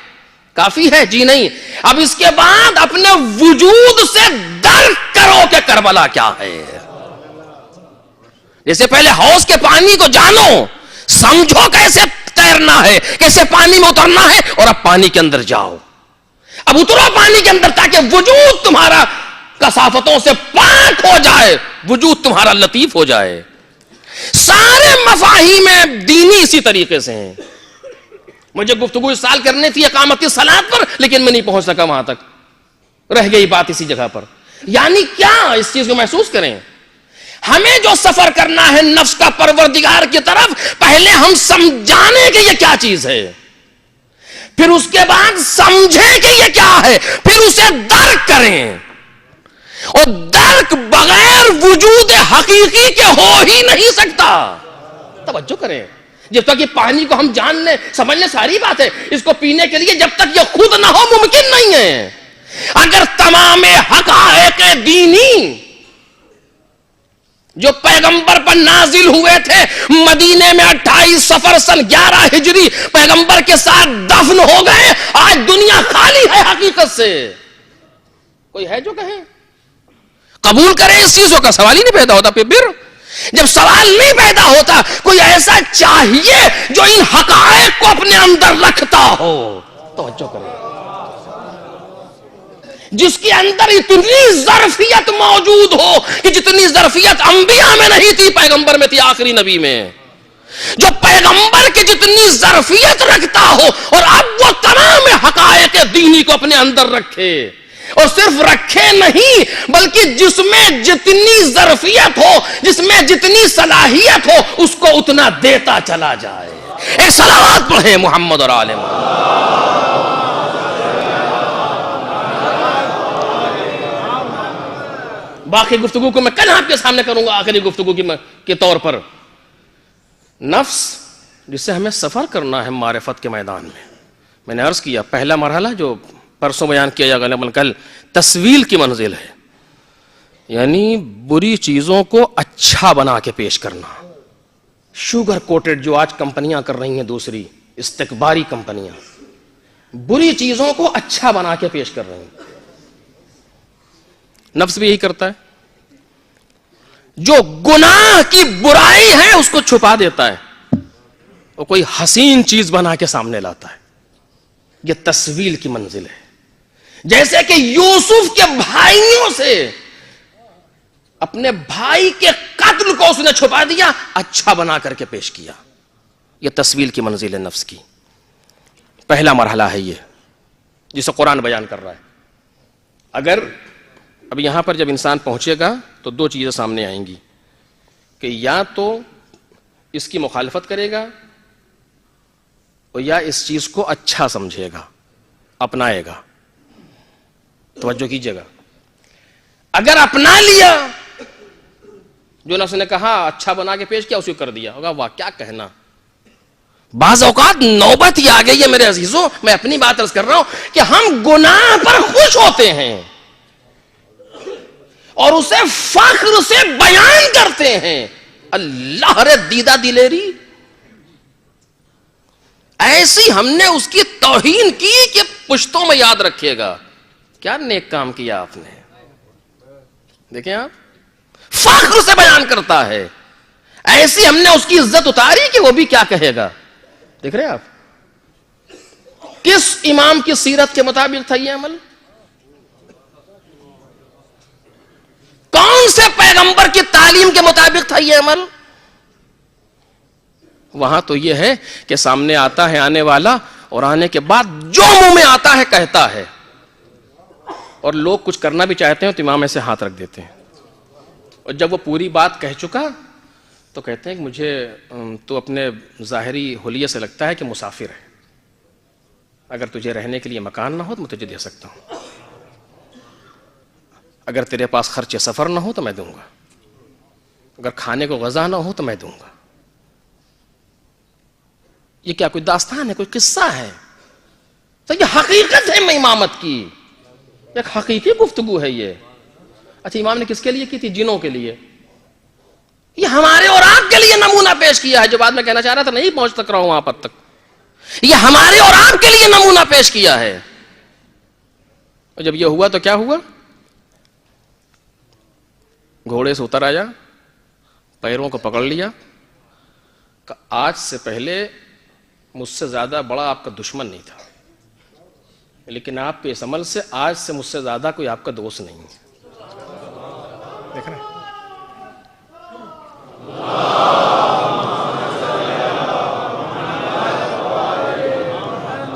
کافی ہے؟ جی نہیں. اب اس کے بعد اپنے وجود سے درک کرو کہ کربلا کیا ہے. جیسے پہلے حوض کے پانی کو جانو, سمجھو کیسے تیرنا ہے, کیسے پانی میں اترنا ہے, اور اب پانی کے اندر جاؤ. اب اترو پانی کے اندر تاکہ وجود تمہارا کثافتوں سے پاک ہو جائے, وجود تمہارا لطیف ہو جائے. سارے مفاہیم دینی اسی طریقے سے ہیں. مجھے گفتگو اس سال کرنی تھی اقامت الصلاۃ پر, لیکن میں نہیں پہنچ سکا وہاں تک, رہ گئی بات اسی جگہ پر. یعنی کیا, اس چیز کو محسوس کریں. ہمیں جو سفر کرنا ہے نفس کا پروردگار کی طرف, پہلے ہم سمجھانے کہ یہ کیا چیز ہے, پھر اس کے بعد سمجھیں کہ یہ کیا ہے, پھر اسے درک کریں. اور درک بغیر وجود حقیقی کے ہو ہی نہیں سکتا. توجہ کریں. جب تک یہ پانی کو ہم جان لیں, سمجھ لیں, ساری بات ہے. اس کو پینے کے لیے جب تک یہ خود نہ ہو ممکن نہیں ہے. اگر تمام حقائق دینی جو پیغمبر پر نازل ہوئے تھے مدینے میں 28 صفر سن 11 ہجری پیغمبر کے ساتھ دفن ہو گئے, آج دنیا خالی ہے حقیقت سے. کوئی ہے جو کہے قبول کرے اس چیزوں کا سوال ہی نہیں پیدا ہوتا. پھر جب سوال نہیں پیدا ہوتا, کوئی ایسا چاہیے جو ان حقائق کو اپنے اندر رکھتا ہو. توجہ کریں, جس کے اندر اتنی ظرفیت موجود ہو کہ جتنی ظرفیت انبیاء میں نہیں تھی پیغمبر میں تھی, آخری نبی میں. جو پیغمبر کی جتنی ظرفیت رکھتا ہو, اور اب وہ تمام حقائق دینی کو اپنے اندر رکھے, اور صرف رکھے نہیں بلکہ جس میں جتنی ظرفیت ہو, جس میں جتنی صلاحیت ہو, اس کو اتنا دیتا چلا جائے. ایک صلوات پڑھیں محمد اور آل محمد. باقی گفتگو کو میں کل آپ کے سامنے کروں گا آخری گفتگو کے طور پر. نفس جس سے ہمیں سفر کرنا ہے معرفت کے میدان میں نے عرض کیا پہلا مرحلہ جو پرسوں بیان کیا جائے غالباً کل, تسویل کی منزل ہے. یعنی بری چیزوں کو اچھا بنا کے پیش کرنا. شوگر کوٹڈ جو آج کمپنیاں کر رہی ہیں, دوسری استکباری کمپنیاں بری چیزوں کو اچھا بنا کے پیش کر رہی ہیں. نفس بھی یہی کرتا ہے. جو گناہ کی برائی ہے اس کو چھپا دیتا ہے, اور کوئی حسین چیز بنا کے سامنے لاتا ہے. یہ تسویل کی منزل ہے. جیسے کہ یوسف کے بھائیوں سے اپنے بھائی کے قتل کو اس نے چھپا دیا, اچھا بنا کر کے پیش کیا. یہ تسویل کی منزل ہے نفس کی. پہلا مرحلہ ہے یہ جسے قرآن بیان کر رہا ہے. اگر اب یہاں پر جب انسان پہنچے گا تو دو چیزیں سامنے آئیں گی کہ یا تو اس کی مخالفت کرے گا, اور یا اس چیز کو اچھا سمجھے گا, اپنائے گا. توجہ کیجئے گا. اگر اپنا لیا, جو نفس نے کہا اچھا بنا کے پیش کیا, اسے کر دیا, ہوگا واہ کیا کہنا. بعض اوقات نوبت ہی آ گئی ہے میرے عزیزوں, میں اپنی بات عرض کر رہا ہوں کہ ہم گناہ پر خوش ہوتے ہیں اور اسے فخر سے بیان کرتے ہیں. اللہ رے دیدہ دلیری, ایسی ہم نے اس کی توہین کی کہ پشتوں میں یاد رکھیے گا کیا نیک کام کیا آپ نے. دیکھیں آپ فخر سے بیان کرتا ہے. ایسی ہم نے اس کی عزت اتاری کہ وہ بھی کیا کہے گا. دیکھ رہے آپ کس امام کی سیرت کے مطابق تھا یہ عمل, کون سے پیغمبر کی تعلیم کے مطابق تھا یہ عمل. وہاں تو یہ ہے کہ سامنے آتا ہے آنے والا اور آنے کے بعد جو منہ میں آتا ہے کہتا ہے, اور لوگ کچھ کرنا بھی چاہتے ہیں تو امام ایسے ہاتھ رکھ دیتے ہیں, اور جب وہ پوری بات کہہ چکا تو کہتے ہیں کہ مجھے تو اپنے ظاہری حلیے سے لگتا ہے کہ مسافر ہے, اگر تجھے رہنے کے لیے مکان نہ ہو تو میں تجھے دے سکتا ہوں, اگر تیرے پاس خرچ سفر نہ ہو تو میں دوں گا, اگر کھانے کو غذا نہ ہو تو میں دوں گا. یہ کیا کوئی داستان ہے, کوئی قصہ ہے؟ تو یہ حقیقت ہے امامت کی, ایک حقیقی گفتگو ہے یہ. اچھا امام نے کس کے لیے کی تھی؟ جنوں کے لیے. یہ ہمارے اور آپ کے لیے نمونہ پیش کیا ہے, جو بات میں کہنا چاہ رہا تھا نہیں پہنچ تک رہا ہوں وہاں پر تک. یہ ہمارے اور آپ کے لیے نمونہ پیش کیا ہے. اور جب یہ ہوا تو کیا ہوا؟ گھوڑے سے اتر آیا, پیروں کو پکڑ لیا, کہ آج سے پہلے مجھ سے زیادہ بڑا آپ کا دشمن نہیں تھا, لیکن آپ کے اس عمل سے آج سے مجھ سے زیادہ کوئی آپ کا دوست نہیں ہے. دیکھ رہے ہیں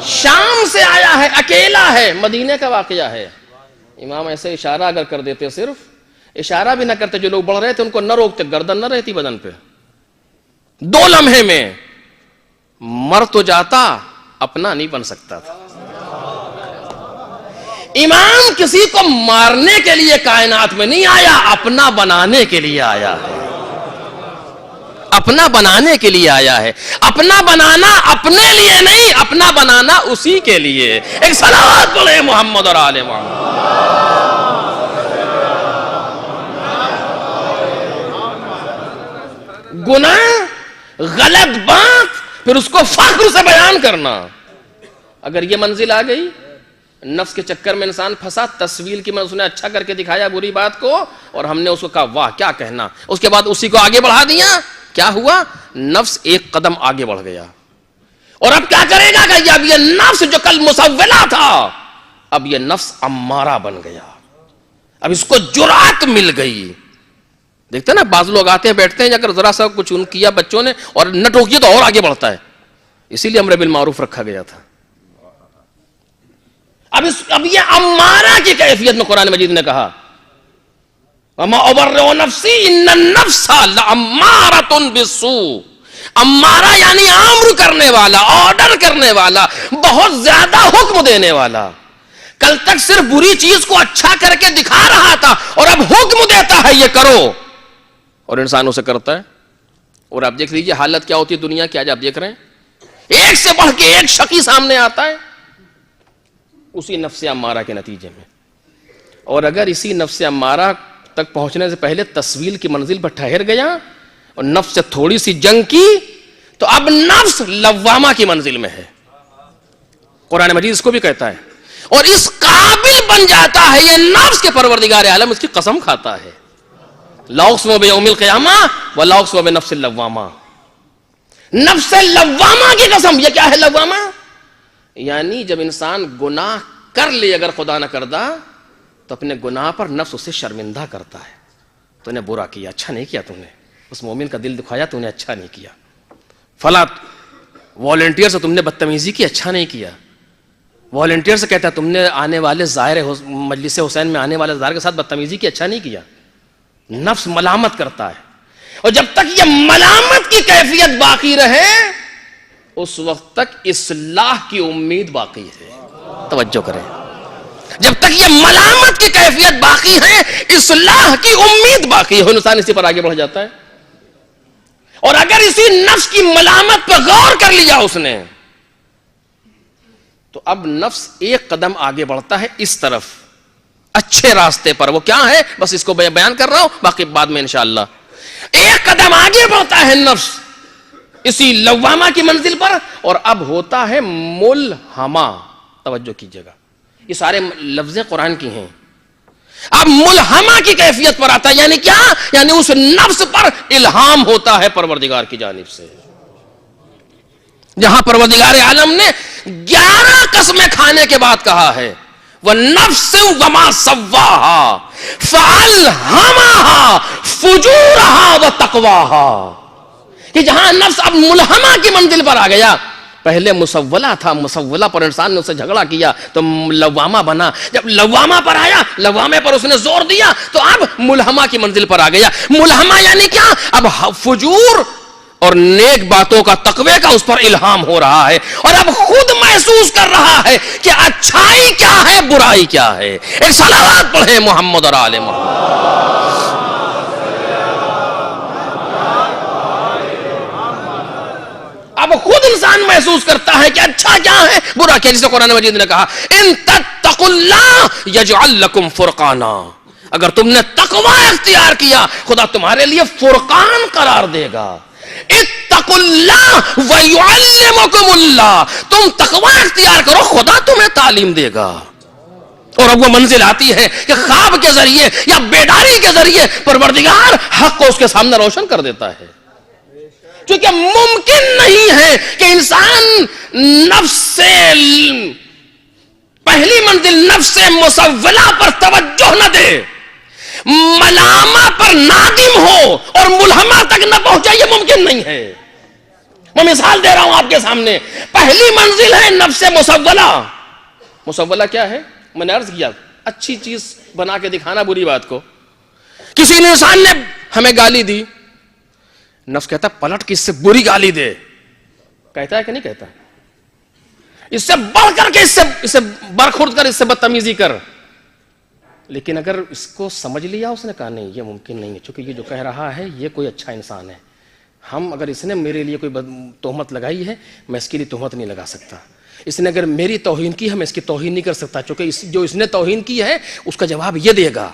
شام سے آیا ہے, اکیلا ہے, مدینے کا واقعہ ہے. امام ایسے اشارہ اگر کر دیتے, صرف اشارہ بھی نہ کرتے, جو لوگ بڑھ رہے تھے ان کو نہ روکتے, گردن نہ رہتی بدن پہ, 2 لمحے میں مر تو جاتا, اپنا نہیں بن سکتا تھا. امام کسی کو مارنے کے لیے کائنات میں نہیں آیا, اپنا بنانے کے لیے آیا ہے. اپنا بنانے کے لیے آیا ہے. اپنا بنانا اپنے لیے نہیں, اپنا بنانا اسی کے لیے. ایک صلوات پڑھیں محمد اور آل محمد. گناہ, غلط بات, پھر اس کو فخر سے بیان کرنا. اگر یہ منزل آ گئی, نفس کے چکر میں انسان پھنسا, تصویر کی میں اس نے اچھا کر کے دکھایا بری بات کو, اور ہم نے اس کو کہا واہ کیا کہنا, اس کے بعد اسی کو آگے بڑھا دیا. کیا ہوا؟ نفس ایک قدم آگے بڑھ گیا. اور اب کیا کرے گا کہ اب یہ نفس جو کل مسولہ تھا, اب یہ نفس امارہ بن گیا. اب اس کو جرأت مل گئی. دیکھتے نا بعض لوگ آتے ہیں بیٹھتے ہیں, اگر ذرا سا کچھ ان کیا بچوں نے اور نہ ٹوکیے تو اور آگے بڑھتا ہے. اسی لیے امر بالمعروف رکھا گیا تھا. اب یہ امارہ کی کیفیت میں قرآن مجید نے کہا وَمَا أُبَرِّئُ نَفْسِي إِنَّ النَّفْسَ لَأَمَّارَةٌ بِالسُّوءِ. امارہ یعنی امر کرنے والا, آرڈر کرنے والا, بہت زیادہ حکم دینے والا. کل تک صرف بری چیز کو اچھا کر کے دکھا رہا تھا, اور اب حکم دیتا ہے یہ کرو, اور انسان اسے کرتا ہے. اور آپ دیکھ لیجئے حالت کیا ہوتی ہے دنیا کی. آج آپ دیکھ رہے ہیں ایک سے بڑھ کے ایک شقی سامنے آتا ہے اسی نفس امارہ کے نتیجے میں. اور اگر اسی نفس امارہ تک پہنچنے سے پہلے تصویل کی منزل پر ٹھہر گیا اور نفس سے تھوڑی سی جنگ کی, تو اب نفس لوامہ کی منزل میں ہے. قرآن مجید اس کو بھی کہتا ہے, اور اس قابل بن جاتا ہے یہ نفس کے پروردگار عالم اس کی قسم کھاتا ہے, لا اقسم بیوم القیامہ ولا اقسم بنفس اللوامہ. نفس لوامہ کی قسم. یہ کیا ہے لوامہ؟ یعنی جب انسان گناہ کر لے, اگر خدا نہ کردہ, تو اپنے گناہ پر نفس اسے شرمندہ کرتا ہے. تو نے برا کیا, اچھا نہیں کیا, تو نے اس مومن کا دل دکھایا, تو نے اچھا نہیں کیا. فلاں والنٹیئر سے تم نے بدتمیزی کی, اچھا نہیں کیا. والنٹیئر سے کہتا ہے تم نے آنے والے زائر مجلس حسین میں آنے والے زائر کے ساتھ بدتمیزی کی, اچھا نہیں کیا. نفس ملامت کرتا ہے, اور جب تک یہ ملامت کی کیفیت باقی رہے اس وقت تک اصلاح کی امید باقی ہے. توجہ کریں, جب تک یہ ملامت کی کیفیت باقی ہے اصلاح کی امید باقی ہے. انسان اسی پر آگے بڑھ جاتا ہے. اور اگر اسی نفس کی ملامت پر غور کر لیا اس نے, تو اب نفس ایک قدم آگے بڑھتا ہے اس طرف, اچھے راستے پر. وہ کیا ہے بس اس کو بیان کر رہا ہوں, باقی بعد میں انشاءاللہ. ایک قدم آگے بڑھتا ہے نفس, اسی لوامہ کی منزل پر، اور اب ہوتا ہے ملہمہ. توجہ کیجیے گا، یہ سارے لفظیں قرآن کی ہیں. اب ملہمہ کی کیفیت پر آتا ہے، یعنی کیا؟ یعنی اس نفس پر الہام ہوتا ہے پروردگار کی جانب سے. جہاں پروردگار عالم نے 11 قسمیں کھانے کے بعد کہا ہے وَالنَّفْسِ وَمَا سَوَّاهَا فَأَلْهَمَهَا فُجُورَهَا وَتَقْوَاهَا، کہ جہاں نفس اب ملہمہ کی منزل پر آ گیا. پہلے مسولہ تھا، مسولہ پر انسان نے اسے جھگڑا کیا تو لوامہ بنا. جب لوامہ پر آیا، لوامے پر اس نے زور دیا تو اب ملہمہ کی منزل پر آ گیا. ملہمہ یعنی کیا؟ اب فجور اور نیک باتوں کا، تقوی کا اس پر الہام ہو رہا ہے، اور اب خود محسوس کر رہا ہے کہ اچھائی کیا ہے، برائی کیا ہے. ایک صلوات پڑھے محمد اور آل محمد. اب خود انسان محسوس کرتا ہے کہ اچھا کیا ہے، برا کیا. جسے قرآن مجید نے کہا ان تتقوا اللہ یجعل لکم فرقانا، اگر تم نے تقوی اختیار کیا خدا تمہارے لیے فرقان قرار دے گا. اتقوا اللہ ویعلمکم اللہ، تم تقوی اختیار کرو خدا تمہیں تعلیم دے گا. اور اب وہ منزل آتی ہے کہ خواب کے ذریعے یا بیداری کے ذریعے پروردگار حق کو اس کے سامنے روشن کر دیتا ہے. کیونکہ ممکن نہیں ہے کہ انسان نفس سے پہلی منزل نفس مسولہ پر توجہ نہ دے، ملامہ پر نادم ہو اور ملہمہ تک نہ پہنچے، یہ ممکن نہیں ہے. میں مثال دے رہا ہوں آپ کے سامنے. پہلی منزل ہے نفس مسولہ. مسولہ کیا ہے؟ میں نے عرض کیا اچھی چیز بنا کے دکھانا بری بات کو. کسی انسان نے ہمیں گالی دی، نفس کہتا پلٹ کے اس سے بری گالی دے. کہتا ہے کہ نہیں کہتا؟ اس سے بڑھ کر کے اس سے برخورد کر، اس سے بدتمیزی کر. لیکن اگر اس کو سمجھ لیا اس نے کہا نہیں یہ ممکن نہیں ہے، چونکہ یہ جو کہہ رہا ہے یہ کوئی اچھا انسان ہے. ہم اگر اس نے میرے لیے کوئی تہمت لگائی ہے میں اس کے لیے تہمت نہیں لگا سکتا. اس نے اگر میری توہین کی ہے میں اس کی توہین نہیں کر سکتا، چونکہ جو اس نے توہین کی ہے اس کا جواب یہ دے گا.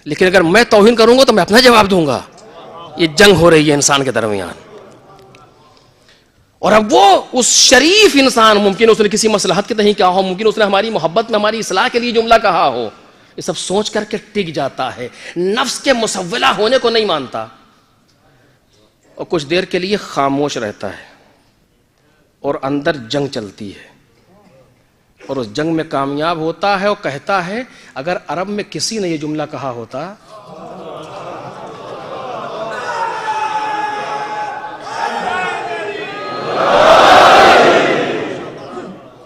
لیکن اگر میں توہین کروں گا تو میں اپنا جواب دوں گا. یہ جنگ ہو رہی ہے انسان کے درمیان. اور اب وہ اس شریف انسان، ممکن اس نے کسی مصلحت کے تحت کہا ہو، ممکن اس نے ہماری محبت میں ہماری اصلاح کے لیے جملہ کہا ہو، یہ سب سوچ کر کے ٹک جاتا ہے، نفس کے مسولہ ہونے کو نہیں مانتا، اور کچھ دیر کے لیے خاموش رہتا ہے اور اندر جنگ چلتی ہے، اور اس جنگ میں کامیاب ہوتا ہے اور کہتا ہے اگر عرب میں کسی نے یہ جملہ کہا ہوتا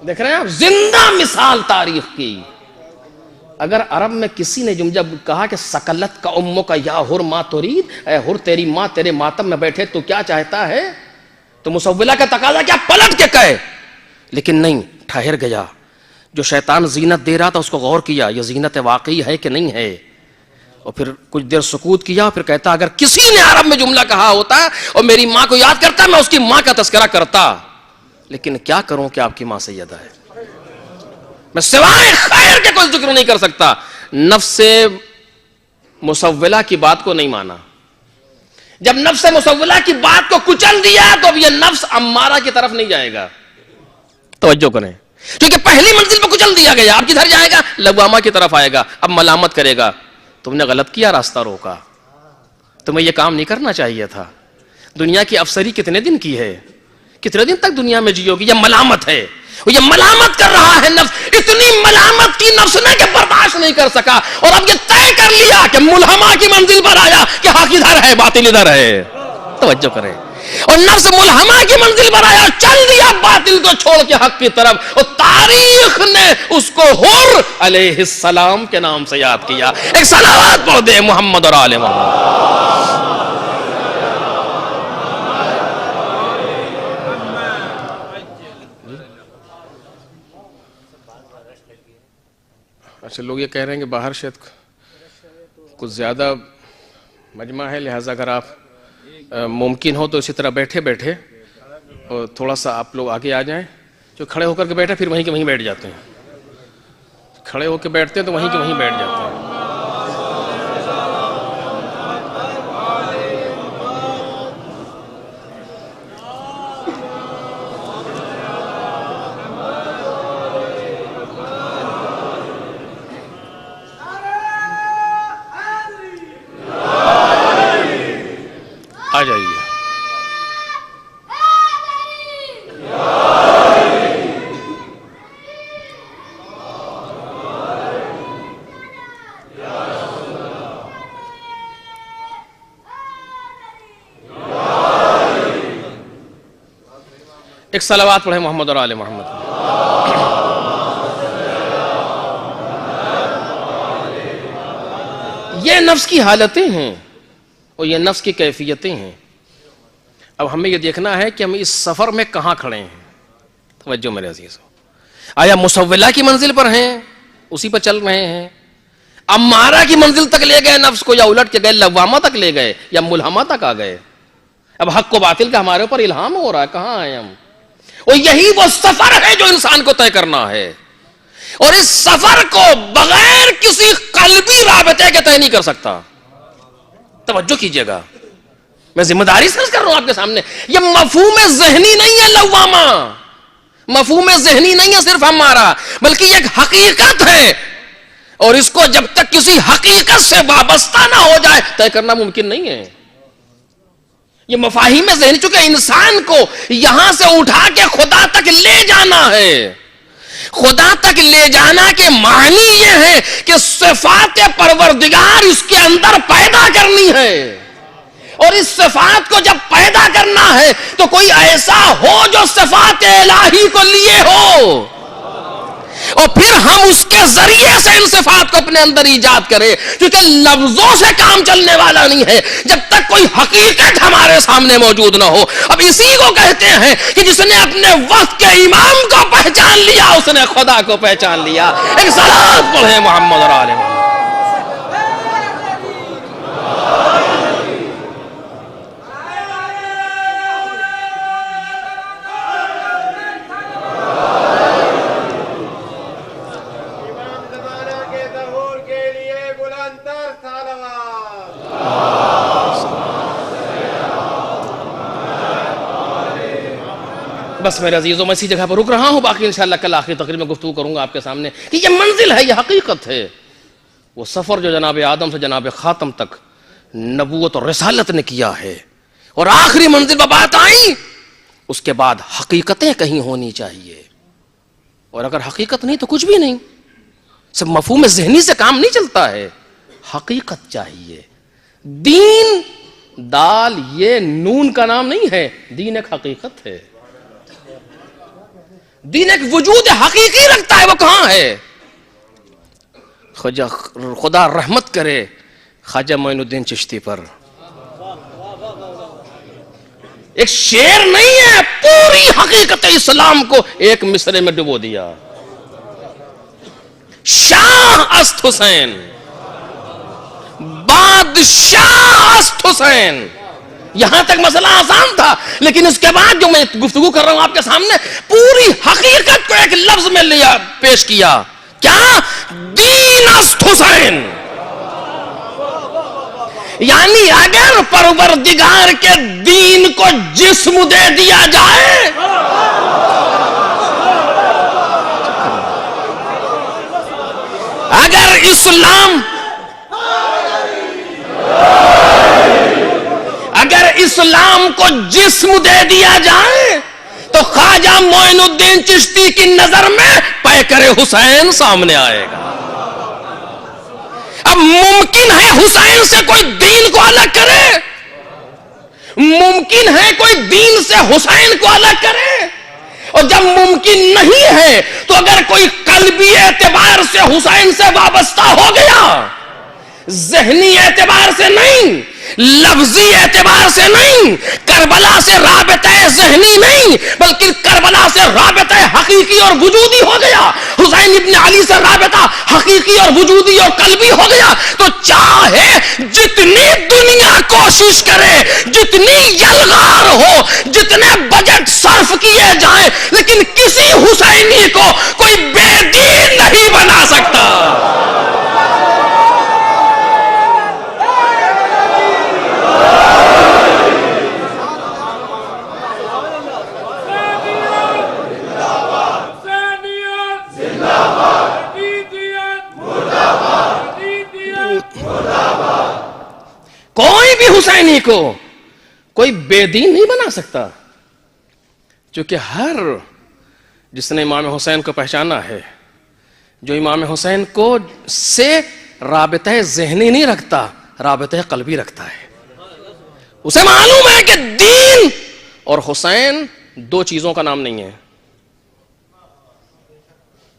دیکھ رہے ہیں آپ، زندہ مثال تاریخ کی. اگر عرب میں کسی نے جب کہا کہ سکلت کا امو کا یا ہر ما ترید، اے ہر تیری ماں تیرے ماتم میں بیٹھے تو کیا چاہتا ہے، تو مسولہ کا تقاضا کیا پلٹ کے کہے. لیکن نہیں، ٹھہر گیا. جو شیطان زینت دے رہا تھا اس کو غور کیا یہ زینت واقعی ہے کہ نہیں ہے، اور پھر کچھ دیر سکوت کیا، پھر کہتا اگر کسی نے عرب میں جملہ کہا ہوتا اور میری ماں کو یاد کرتا میں اس کی ماں کا تذکرہ کرتا، لیکن کیا کروں کہ آپ کی ماں سیدہ ہے، میں سوائے خیر کے کوئی ذکر نہیں کر سکتا. نفس مسولہ کی بات کو نہیں مانا. جب نفس مسولہ کی بات کو کچل دیا تو اب یہ نفس امارہ کی طرف نہیں جائے گا. توجہ کریں، کیونکہ پہلی منزل پہ کچل دیا گیا، اب کدھر جائے گا؟ لوامہ کی طرف آئے گا. اب ملامت کرے گا، تم نے غلط کیا، راستہ روکا، تمہیں یہ کام نہیں کرنا چاہیے تھا. دنیا کی افسری کتنے دن کی ہے، کتنے دن تک دنیا میں جیو گی؟ یہ ملامت ہے، یہ ملامت کر رہا ہے نفس. اتنی ملامت کی نفس نے کہ برداشت نہیں کر سکا، اور اب یہ طے کر لیا کہ ملہمہ کی منزل پر آیا کہ حق ادھر ہے باطل ادھر ہے. توجہ کریں. اور نفس ملہمہ کی منزل پر آیا، چل دیا باطل کو چھوڑ کے حق کی طرف، اور تاریخ نے اس کو حر علیہ السلام کے نام سے یاد کیا. ایک صلوات پڑھ دے محمد اور آل محمد. اچھا، لوگ یہ کہہ رہے ہیں کہ باہر شاید کچھ زیادہ مجمع ہے، لہٰذا اگر آپ ممکن ہو تو اسی طرح بیٹھے بیٹھے اور تھوڑا سا آپ لوگ آگے آ جائیں. جو کھڑے ہو کر کے بیٹھے پھر وہیں کے وہیں بیٹھ جاتے ہیں، کھڑے ہو کے بیٹھتے ہیں تو وہیں کے وہیں بیٹھ جاتے ہیں. آ جائیے. ایک صلوات پڑھیں محمد اور آل محمد. یہ نفس کی حالتیں ہیں اور یہ نفس کی کیفیتیں ہیں. اب ہمیں یہ دیکھنا ہے کہ ہم اس سفر میں کہاں کھڑے ہیں. توجہ میرے عزیزو، آیا مسولہ کی منزل پر ہیں، اسی پر چل رہے ہیں، امارہ کی منزل تک لے گئے نفس کو، یا الٹ کے گئے لوامہ تک لے گئے، یا ملہمہ تک آ گئے؟ اب حق و باطل کا ہمارے اوپر الہام ہو رہا ہے، کہاں آئے ہم؟ اور یہی وہ سفر ہے جو انسان کو طے کرنا ہے، اور اس سفر کو بغیر کسی قلبی رابطے کے طے نہیں کر سکتا. توجہ کیجئے گا، میں ذمہ داری سے کر رہا ہوں آپ کے سامنے. یہ مفہوم ذہنی نہیں ہے لوامہ، مفہوم ذہنی نہیں ہے صرف ہمارا، بلکہ یہ ایک حقیقت ہے، اور اس کو جب تک کسی حقیقت سے وابستہ نہ ہو جائے طے کرنا ممکن نہیں ہے. یہ مفاہیم ذہنی، چونکہ انسان کو یہاں سے اٹھا کے خدا تک لے جانا ہے. خدا تک لے جانا کے معنی یہ ہے کہ صفات پروردگار اس کے اندر پیدا کرنی ہے، اور اس صفات کو جب پیدا کرنا ہے تو کوئی ایسا ہو جو صفات الہی کو لیے ہو، اور پھر ہم اس کے ذریعے سے ان صفات کو اپنے اندر ایجاد کریں. کیونکہ لفظوں سے کام چلنے والا نہیں ہے جب تک کوئی حقیقت ہمارے سامنے موجود نہ ہو. اب اسی کو کہتے ہیں کہ جس نے اپنے وقت کے امام کو پہچان لیا اس نے خدا کو پہچان لیا. ایک صلوات پڑھیں محمد اور آل محمد. بس میرے عزیزوں، میں اسی جگہ پر رک رہا ہوں، باقی انشاءاللہ کل آخری تقریر میں گفتگو کروں گا آپ کے سامنے کہ یہ منزل ہے، یہ حقیقت ہے. وہ سفر جو جناب آدم سے جناب خاتم تک نبوت اور رسالت نے کیا ہے، اور آخری منزل پر بات آئی، اس کے بعد حقیقتیں کہیں ہونی چاہیے. اور اگر حقیقت نہیں تو کچھ بھی نہیں. سب مفہوم ذہنی سے کام نہیں چلتا ہے، حقیقت چاہیے. دین دال یہ نون کا نام نہیں ہے، دین ایک حقیقت ہے. دین ایک وجود حقیقی رکھتا ہے. وہ کہاں ہے؟ خدا رحمت کرے خواجہ معین الدین چشتی پر. ایک شعر نہیں ہے، پوری حقیقت اسلام کو ایک مصرے میں ڈبو دیا. شاہ است حسین، بادشاہ است حسین. یہاں تک مسئلہ آسان تھا، لیکن اس کے بعد جو میں گفتگو کر رہا ہوں آپ کے سامنے، پوری حقیقت کو ایک لفظ میں لیا پیش کیا. کیا؟ دین است حسین. یعنی اگر پروردگار کے دین کو جسم دے دیا جائے، اگر اسلام کو جسم دے دیا جائے تو خواجہ معین الدین چشتی کی نظر میں پیکر حسین سامنے آئے گا. اب ممکن ہے حسین سے کوئی دین کو الگ کرے؟ ممکن ہے کوئی دین سے حسین کو الگ کرے؟ اور جب ممکن نہیں ہے تو اگر کوئی قلبی اعتبار سے حسین سے وابستہ ہو گیا، ذہنی اعتبار سے نہیں، لفظی اعتبار سے نہیں، کربلا سے رابطہ ذہنی نہیں بلکہ کربلا سے رابطہ حقیقی اور وجودی ہو گیا، حسین ابن علی سے رابطہ حقیقی اور وجودی اور قلبی ہو گیا، تو چاہے جتنی دنیا کوشش کرے، جتنی یلغار ہو، جتنے بجٹ صرف کیے جائیں، لیکن کسی حسینی کو کوئی بے دین نہیں بنا سکتا. کوئی بھی حسینی کو کوئی بے دین نہیں بنا سکتا، چونکہ ہر جس نے امام حسین کو پہچانا ہے، جو امام حسین کو سے رابطہ ذہنی نہیں رکھتا، رابطہ قلبی رکھتا ہے، اسے معلوم ہے کہ دین اور حسین دو چیزوں کا نام نہیں ہے۔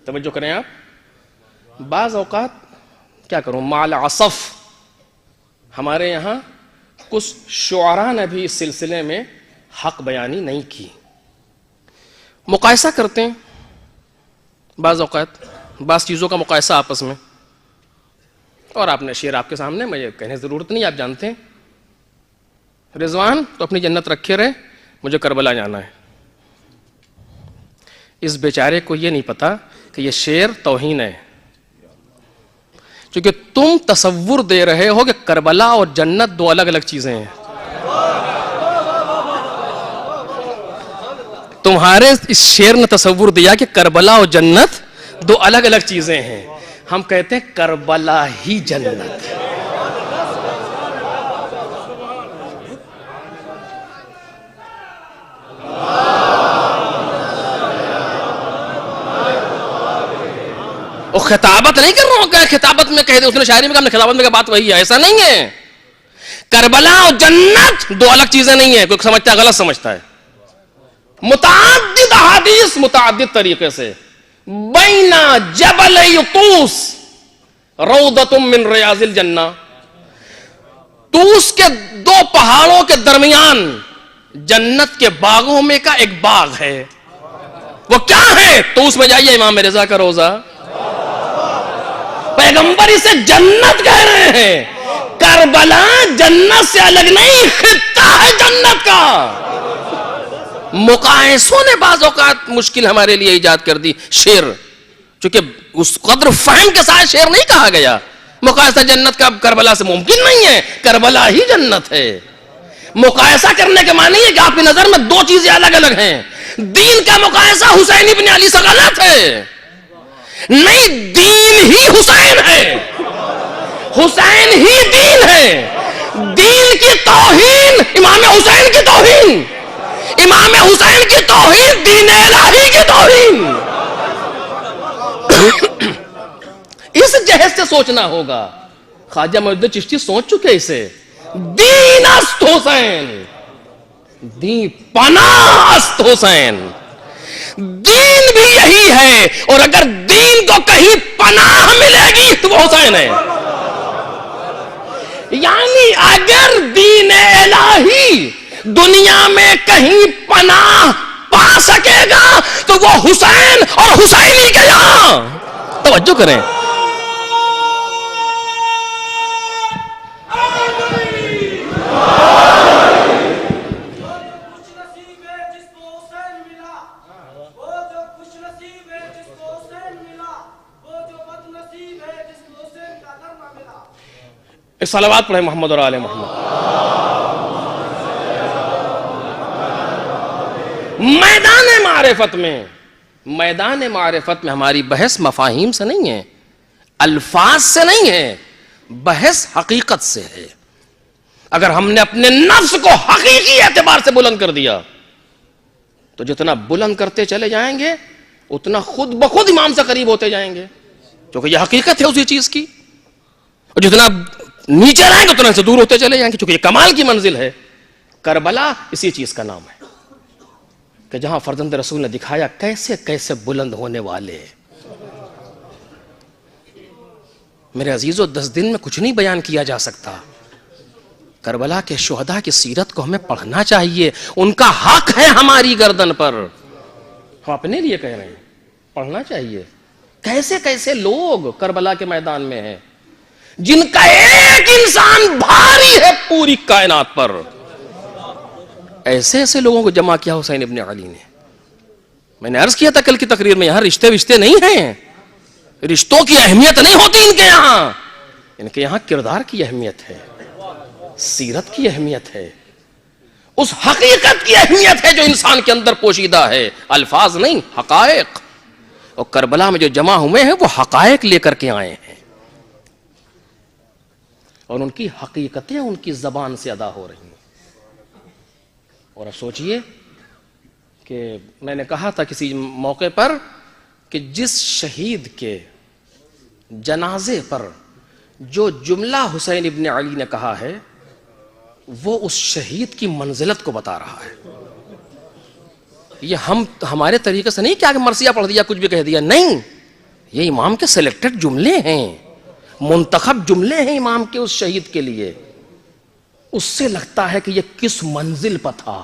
توجہ کریں آپ، بعض اوقات کیا کروں مال عصف ہمارے یہاں کچھ شعراء نے بھی اس سلسلے میں حق بیانی نہیں کی، مقایسہ کرتے ہیں بعض اوقات بعض چیزوں کا مقایسہ آپس میں، اور آپ نے شعر آپ کے سامنے، مجھے کہنے کی ضرورت نہیں، آپ جانتے ہیں، رضوان تو اپنی جنت رکھے رہے، مجھے کربلا جانا ہے۔ اس بیچارے کو یہ نہیں پتا کہ یہ شعر توہین ہے، کیونکہ تم تصور دے رہے ہو کہ کربلا اور جنت دو الگ الگ چیزیں ہیں۔ تمہارے اس شعر نے تصور دیا کہ کربلا اور جنت دو الگ الگ چیزیں ہیں، ہم کہتے ہیں کربلا ہی جنت۔ وہ خطابت نہیں کر رہا ہوں کہ خطابت میں کہہ دے، اس نے شاعری میں کہا، خطابت میں کہا بات وہی ہے، ایسا نہیں ہے۔ کربلا اور جنت دو الگ چیزیں نہیں ہیں، کوئی سمجھتا ہے غلط سمجھتا ہے۔ متعدد احادیث متعدد طریقے سے، بین جبل طوس روضۃ من ریاض الجنہ، طوس کے دو پہاڑوں کے درمیان جنت کے باغوں میں کا ایک باغ ہے، وہ کیا ہے؟ طوس میں جائیے، امام رضا کا روضہ، پیغمبر اسے جنت کہہ رہے ہیں۔ کربلا جنت سے الگ نہیں، خطہ ہے جنت کا۔ مقایسوں نے بعض اوقات مشکل ہمارے لیے ایجاد کر دی شعر، چونکہ اس قدر فہم کے ساتھ شعر نہیں کہا گیا۔ مقایسہ جنت کا کربلا سے ممکن نہیں ہے، کربلا ہی جنت ہے۔ مقایسہ کرنے کے معنی ہے کہ آپ کی نظر میں دو چیزیں الگ الگ ہیں۔ دین کا مقایسہ حسین ابن علی سے غلط ہے، نہیں، دین ہی حسین ہے، حسین ہی دین ہے۔ دین کی توہین امام حسین کی توہین، امام حسین کی توہین دین الہی کی توہین۔ اس جہد سے سوچنا ہوگا، خواجہ معین الدین چشتی سوچ چکے اسے۔ دین است حسین، دین پناہ است حسین، دین بھی یہی ہے، اور اگر دین کو کہیں پناہ ملے گی تو وہ حسین ہے۔ یعنی اگر دین الہی دنیا میں کہیں پناہ پا سکے گا تو وہ حسین اور حسینی کے یہاں۔ توجہ کریں، صلوات پڑھیں محمد اور آل محمد۔ میدان معرفت میں ہماری بحث مفاہیم سے نہیں ہے، الفاظ سے نہیں ہے، بحث حقیقت سے ہے۔ اگر ہم نے اپنے نفس کو حقیقی اعتبار سے بلند کر دیا تو جتنا بلند کرتے چلے جائیں گے اتنا خود بخود امام سے قریب ہوتے جائیں گے، کیونکہ یہ حقیقت ہے اسی چیز کی، اور جتنا نیچے رہیں گے اتنا سے دور ہوتے چلے جائیں گے، کیونکہ یہ کمال کی منزل ہے۔ کربلا اسی چیز کا نام ہے کہ جہاں فرزند رسول نے دکھایا کیسے کیسے بلند ہونے والے۔ میرے عزیزو، 10 دن میں کچھ نہیں بیان کیا جا سکتا۔ کربلا کے شہداء کی سیرت کو ہمیں پڑھنا چاہیے، ان کا حق ہے ہماری گردن پر، ہم اپنے لیے کہہ رہے ہیں، پڑھنا چاہیے۔ کیسے کیسے لوگ کربلا کے میدان میں ہیں جن کا ایک انسان بھاری ہے پوری کائنات پر۔ ایسے ایسے لوگوں کو جمع کیا حسین ابن علی نے۔ میں نے عرض کیا تھا کل کی تقریر میں، یہاں رشتے نہیں ہیں، رشتوں کی اہمیت نہیں ہوتی ان کے یہاں کردار کی اہمیت ہے، سیرت کی اہمیت ہے، اس حقیقت کی اہمیت ہے جو انسان کے اندر پوشیدہ ہے، الفاظ نہیں، حقائق۔ اور کربلا میں جو جمع ہوئے ہیں وہ حقائق لے کر کے آئے ہیں، اور ان کی حقیقتیں ان کی زبان سے ادا ہو رہی ہیں۔ اور اب سوچئے کہ میں نے کہا تھا کسی موقع پر کہ جس شہید کے جنازے پر جو جملہ حسین ابن علی نے کہا ہے وہ اس شہید کی منزلت کو بتا رہا ہے. یہ ہمارے طریقے سے نہیں کیا کہ مرثیہ پڑھ دیا کچھ بھی کہہ دیا، نہیں، یہ امام کے سلیکٹڈ جملے ہیں، منتخب جملے ہیں امام کے اس شہید کے لیے. اس سے لگتا ہے کہ یہ کس منزل پر تھا.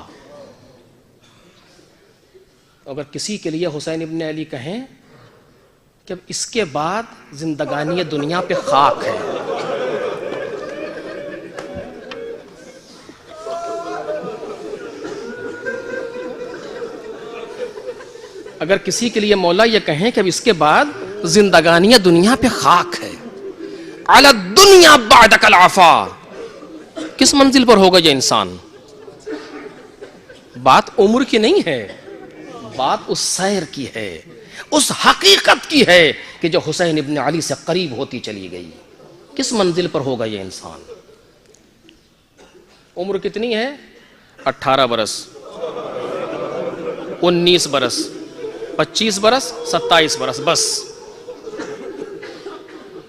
اگر کسی کے لیے حسین ابن علی کہیں کہ اب اس کے بعد زندگانی دنیا پہ خاک ہے، اگر کسی کے لیے مولا یہ کہیں کہ اب اس کے بعد زندگانی دنیا پہ خاک ہے، علی الدنیا بعدک العفا، کس منزل پر ہوگا یہ انسان؟ بات عمر کی نہیں ہے، بات اس سیر کی ہے، اس حقیقت کی ہے کہ جو حسین ابن علی سے قریب ہوتی چلی گئی. کس منزل پر ہوگا یہ انسان؟ عمر کتنی ہے؟ 18 برس، 19 برس، 25 برس، 27 برس، بس.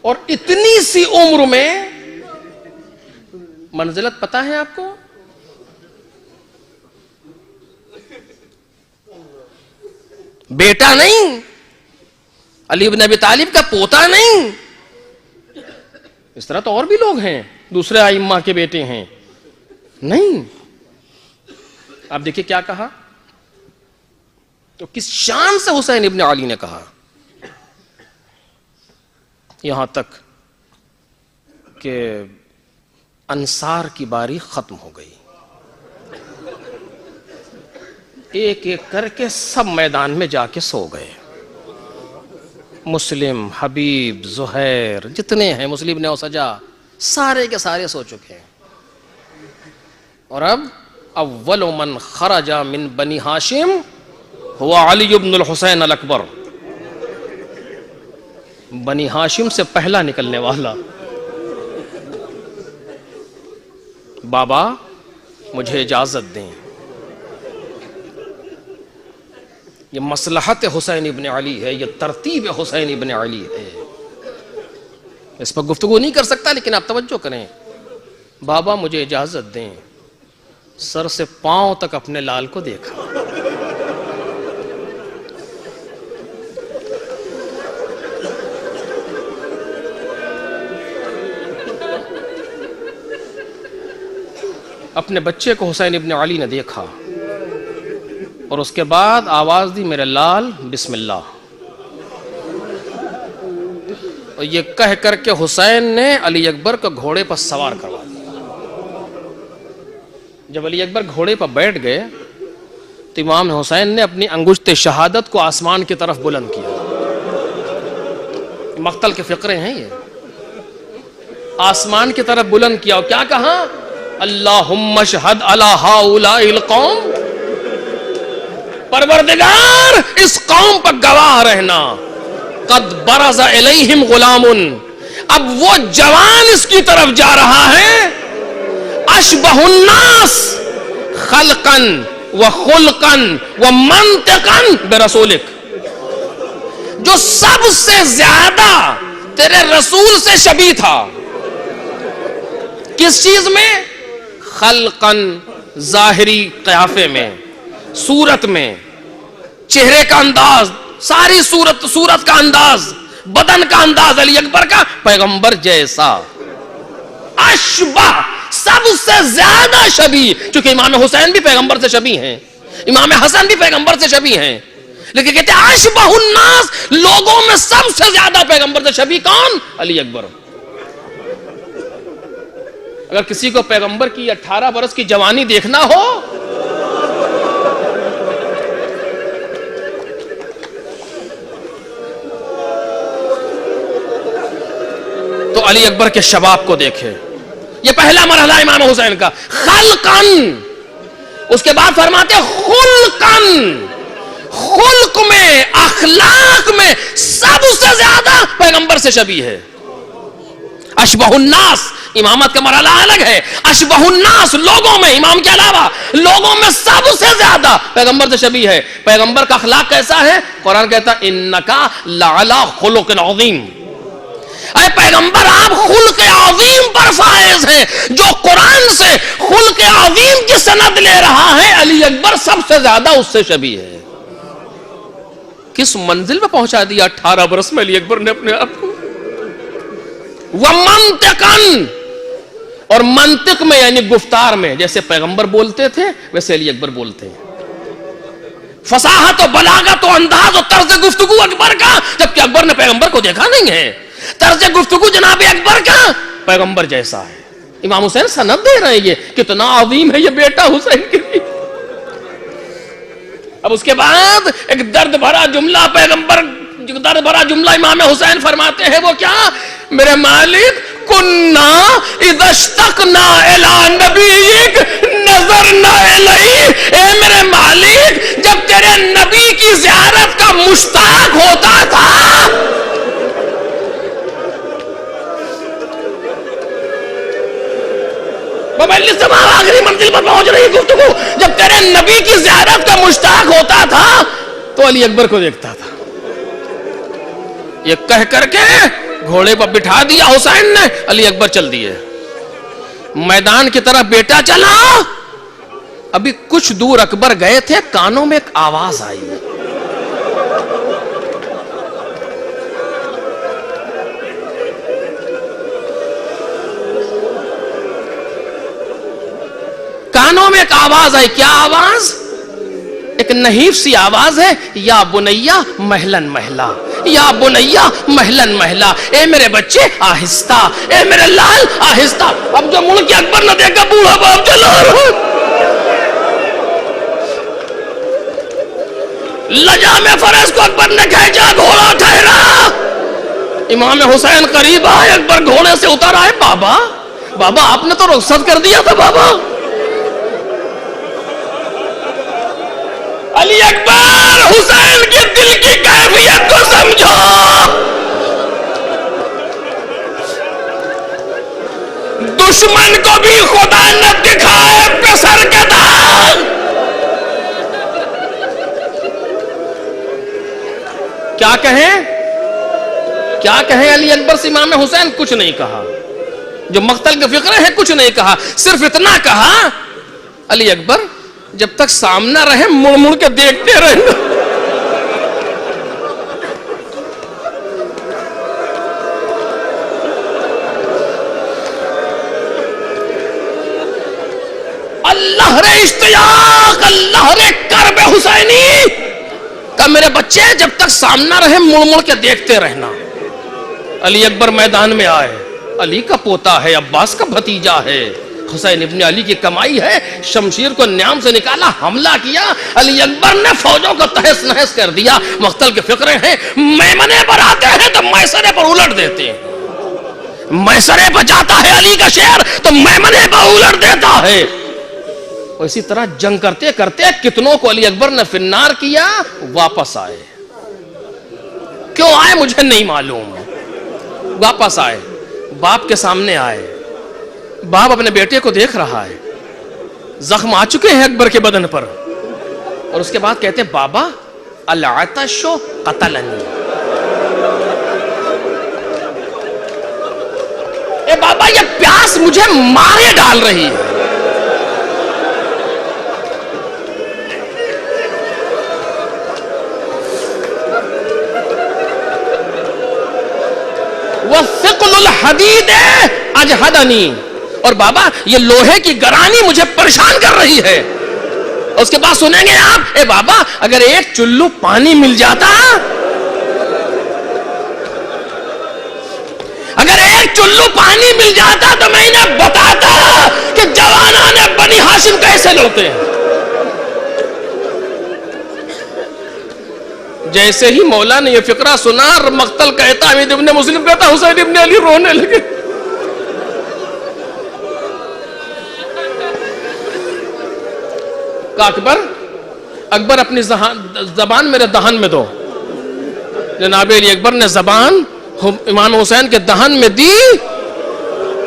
اور اتنی سی عمر میں منزلت پتہ ہے آپ کو؟ بیٹا نہیں، علی بن ابی طالب کا پوتا نہیں، اس طرح تو اور بھی لوگ ہیں، دوسرے ائمہ کے بیٹے ہیں، نہیں. آپ دیکھیں کیا کہا، تو کس شان سے حسین ابن علی نے کہا. یہاں تک کہ انصار کی باری ختم ہو گئی، ایک ایک کر کے سب میدان میں جا کے سو گئے. مسلم، حبیب، زہیر، جتنے ہیں، مسلم نے سجا، سارے کے سارے سو چکے ہیں. اور اب اول من خرج من بنی ہاشم ہوا علی بن الحسین الاکبر، بنی ہاشم سے پہلا نکلنے والا. بابا مجھے اجازت دیں، یہ مصلحت حسین ابن علی ہے، یہ ترتیب حسین ابن علی ہے، اس پر گفتگو نہیں کر سکتا، لیکن آپ توجہ کریں. بابا مجھے اجازت دیں. سر سے پاؤں تک اپنے لال کو دیکھا. اپنے بچے کو حسین ابن علی نے دیکھا اور اس کے بعد آواز دی، میرے لال بسم اللہ. اور یہ کہہ کر کے حسین نے علی اکبر کو گھوڑے پر سوار کروا دیا. جب علی اکبر گھوڑے پر بیٹھ گئے تو امام حسین نے اپنی انگشت شہادت کو آسمان کی طرف بلند کیا. مقتل کے فقرے ہیں یہ. آسمان کی طرف بلند کیا اور کیا کہا؟ اللہم اشہد علی ہؤلاء القوم، پروردگار اس قوم پر گواہ رہنا، قد برز الیہم غلام، اب وہ جوان اس کی طرف جا رہا ہے، اشبہ الناس خلقا وخلقا ومنطقا برسولک، جو سب سے زیادہ تیرے رسول سے شبیہ تھا. کس چیز میں؟ خلقا، ظاہری قیافے میں، صورت میں، چہرے کا انداز، ساری صورت کا انداز، بدن کا انداز علی اکبر کا پیغمبر جیسا. اشبہ، سب سے زیادہ شبیہ، چونکہ امام حسین بھی پیغمبر سے شبیہ ہیں، امام حسن بھی پیغمبر سے شبیہ ہیں، لیکن کہتے ہیں اشبہ الناس، لوگوں میں سب سے زیادہ پیغمبر سے شبیہ کون؟ علی اکبر. اگر کسی کو پیغمبر کی 18 برس کی جوانی دیکھنا ہو تو علی اکبر کے شباب کو دیکھے. یہ پہلا مرحلہ امام حسین کا، خلقن. اس کے بعد فرماتے خلقن، خلق میں، اخلاق میں سب سے زیادہ پیغمبر سے شبیہ ہے. اشبہ الناس امامت کا مرحلہ الگ ہے. اشبہ الناس لوگوں میں امام کے علاوہ لوگوں میں سب سے زیادہ پیغمبر سے شبیہ ہے. پیغمبر کا اخلاق کیسا ہے؟ قرآن کہتا ہے انکا لعلی خلق عظیم. اے پیغمبر آپ خلق عظیم پر فائز ہیں. جو قرآن سے خلق عظیم کی سند لے رہا ہے علی اکبر سب سے زیادہ اس سے شبیہ ہے. کس منزل پہ پہنچا دیا 18 برس میں علی اکبر نے اپنے آپ کو. ومنطقاً اور منطق میں یعنی گفتار میں جیسے پیغمبر بولتے تھے ویسے علی اکبر بولتے ہیں. فصاحت و بلاغت و انداز و طرز گفتگو اکبر کا جبکہ اکبر نے پیغمبر کو دیکھا نہیں ہے. طرز گفتگو جناب اکبر کا پیغمبر جیسا ہے. امام حسین سند دے رہے ہیں یہ کتنا عظیم ہے یہ بیٹا حسین کے لیے. اب اس کے بعد ایک درد بھرا جملہ پیغمبر درد بھرا جملہ امام حسین فرماتے ہیں. وہ کیا؟ میرے مالک کننا اذا اشتقنا الی نبیک نظرنا الیہ. اے میرے مالک جب تیرے نبی کی زیارت کا مشتاق ہوتا تھا آخری منزل پر پہنچ رہی گفتگو جب تیرے نبی کی زیارت کا مشتاق ہوتا تھا تو علی اکبر کو دیکھتا تھا. یہ کہہ کر کے گھوڑے پر بٹھا دیا حسین نے. علی اکبر چل دیے میدان کی طرف. بیٹا چلا. ابھی کچھ دور اکبر گئے تھے کانوں میں ایک آواز آئی. کانوں میں ایک آواز آئی. کیا آواز؟ ایک نحیف سی آواز ہے. یا بنیا مہلن محلہ یا بنیا مہلن محلہ. اے میرے بچے آہستہ. اے میرے لال آہستہ. اب جو مڑ کے اکبر نہ دیکھا بوڑھا باپ چلا رہا. لجا میں فرس کو اکبر نے کھینچا. گھوڑا ٹھہرا. امام حسین قریب آئے. اکبر گھوڑے سے اتر آئے. بابا بابا آپ نے تو رخصت کر دیا تھا بابا. علی اکبر حسین کے دل کی کیفیت کو سمجھو. دشمن کو بھی خدا نہ دکھائے پسر کے داغ. کیا کہیں علی اکبر سے امام حسین؟ کچھ نہیں کہا. جو مقتل کے فقرے ہیں کچھ نہیں کہا. صرف اتنا کہا علی اکبر جب تک سامنا رہے مڑ مڑ کے دیکھتے رہنا. اللہ رے اشتیاق اللہ رے کرب حسینی کا میرے بچے جب تک سامنا رہے مڑ مڑ کے دیکھتے رہنا. علی اکبر میدان میں آئے. علی کا پوتا ہے عباس کا بھتیجا ہے. حسین ابن علی کی کمائی ہے. شمشیر کو نیام سے نکالا حملہ کیا. علی اکبر نے فوجوں کو تہس نہس کر دیا. مقتل کے فقرے ہیں. میمنے پر آتے ہیں تو میسرے پر الٹ دیتے ہیں. میسرے پر جاتا ہے علی کا شعر تو میمنے پر الٹ دیتا ہے. اسی طرح جنگ کرتے کرتے کتنوں کو علی اکبر نے فنار کیا. واپس آئے. کیوں آئے مجھے نہیں معلوم. واپس آئے. باپ کے سامنے آئے. باپ اپنے بیٹے کو دیکھ رہا ہے. زخم آ چکے ہیں اکبر کے بدن پر. اور اس کے بعد کہتے ہیں بابا العطش قتلنی. اے بابا یہ پیاس مجھے مارے ڈال رہی ہے. وَثِقْلُ الْحَدِيدِ أَجْهَدَنِي. اور بابا یہ لوہے کی گرانی مجھے پریشان کر رہی ہے. اس کے بعد سنیں گے آپ اے بابا اگر ایک چلو پانی مل جاتا, اگر ایک چلو پانی مل جاتا تو میں انہیں بتاتا کہ جوانان بنی ہاشم کیسے لڑتے ہیں. جیسے ہی مولا نے یہ فقرہ سنا, مقتل کہتا, حمید ابن مسلم کہتا, حسین ابن علی رونے لگے. اکبر اپنی زبان میرے دہن میں دو. جناب علی اکبر نے زبان امام حسین کے دہن میں دی.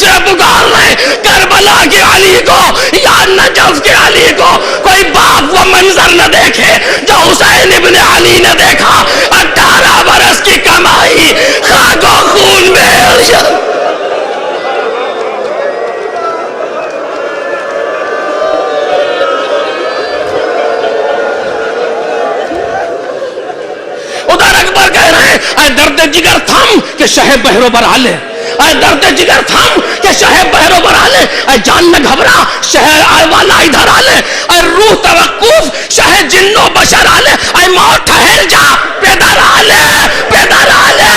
سے پکار رہے کربلا کے علی کو یا نجف کے علی کو. کوئی باپ وہ منظر نہ دیکھے جو حسین ابن علی نے دیکھا. 18 برس کی کمائی خاک و خون میں ادھر اکبر کہہ رہے ہیں اے درد جگر تھم کہ شہ بحر و بر لے. اے درد جگر تھم کہ شہ بحر و بر لے. اے جان نہ گھبرا شہ والا ادھر آ لے. اے روح توقف شہ جن و بشر آ لے. اے موت ٹھہر جا پیدر آ لے پیدر آ لے.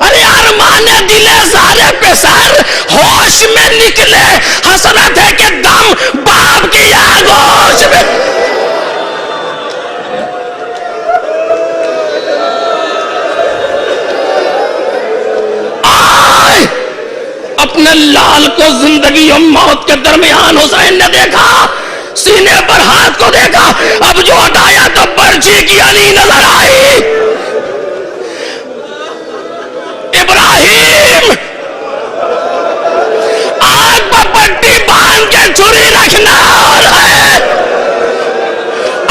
ارے ارمان دل سارے پہ سر ہوش میں نکلے. حسرت ہے کہ دم باپ کی آغوش میں. اپنے لال کو زندگی اور موت کے درمیان حسین نے دیکھا. سینے پر ہاتھ کو دیکھا. اب جو ہٹایا تو برچی کی علی نظر آئی. ابراہیم آگ پر پٹی باندھ کے چھری رکھنا اور ہے.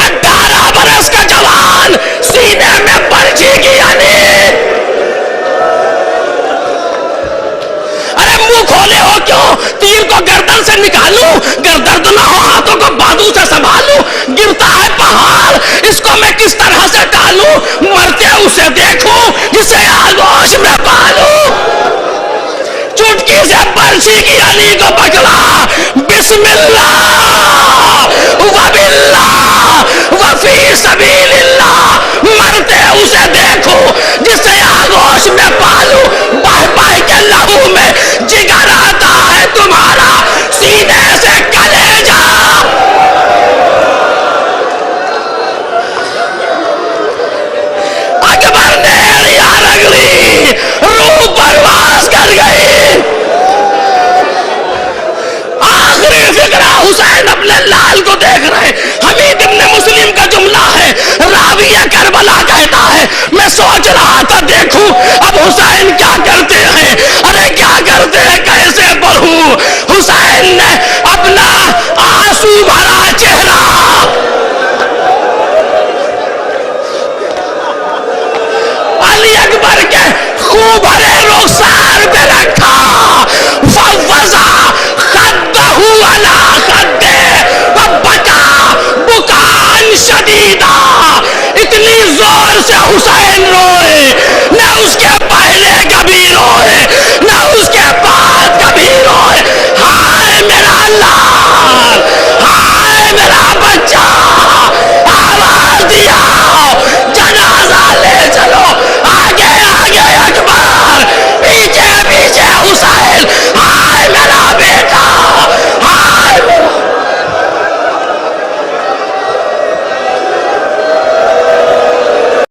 18 برس کا جوان سینے میں برچی کی علی. کھولے ہو کیوں؟ تیر کو گردن سے نکالوں گر درد نہ ہو ہاتھوں کو بازو سے سنبھالوں. گرتا ہے پہاڑ اس کو میں کس طرح سے ٹالوں. مرتے اسے دیکھوں جسے آغوش میں پالوں. چٹکی سے برچی کی علی کو پکڑا. بسم اللہ وباللہ وفی سبیل اللہ. مرتے اسے دیکھوں جسے آغوش میں پالوں. بہ بہ کے لہو میں جگر آتا ہے تمہارا سینے سے کلیجہ. اکبر نے ایڑیاں رگڑی روح پرواز کر گئی. آخری فکرہ حسین اپنے لال کو دیکھ رہے. حمید ابن مسلم کا جملہ ہے. راوی کربلا کہتا ہے میں سوچ رہا تھا دیکھوں اب حسین کیا کرتے ہیں. ارے کیا کرتے ہیں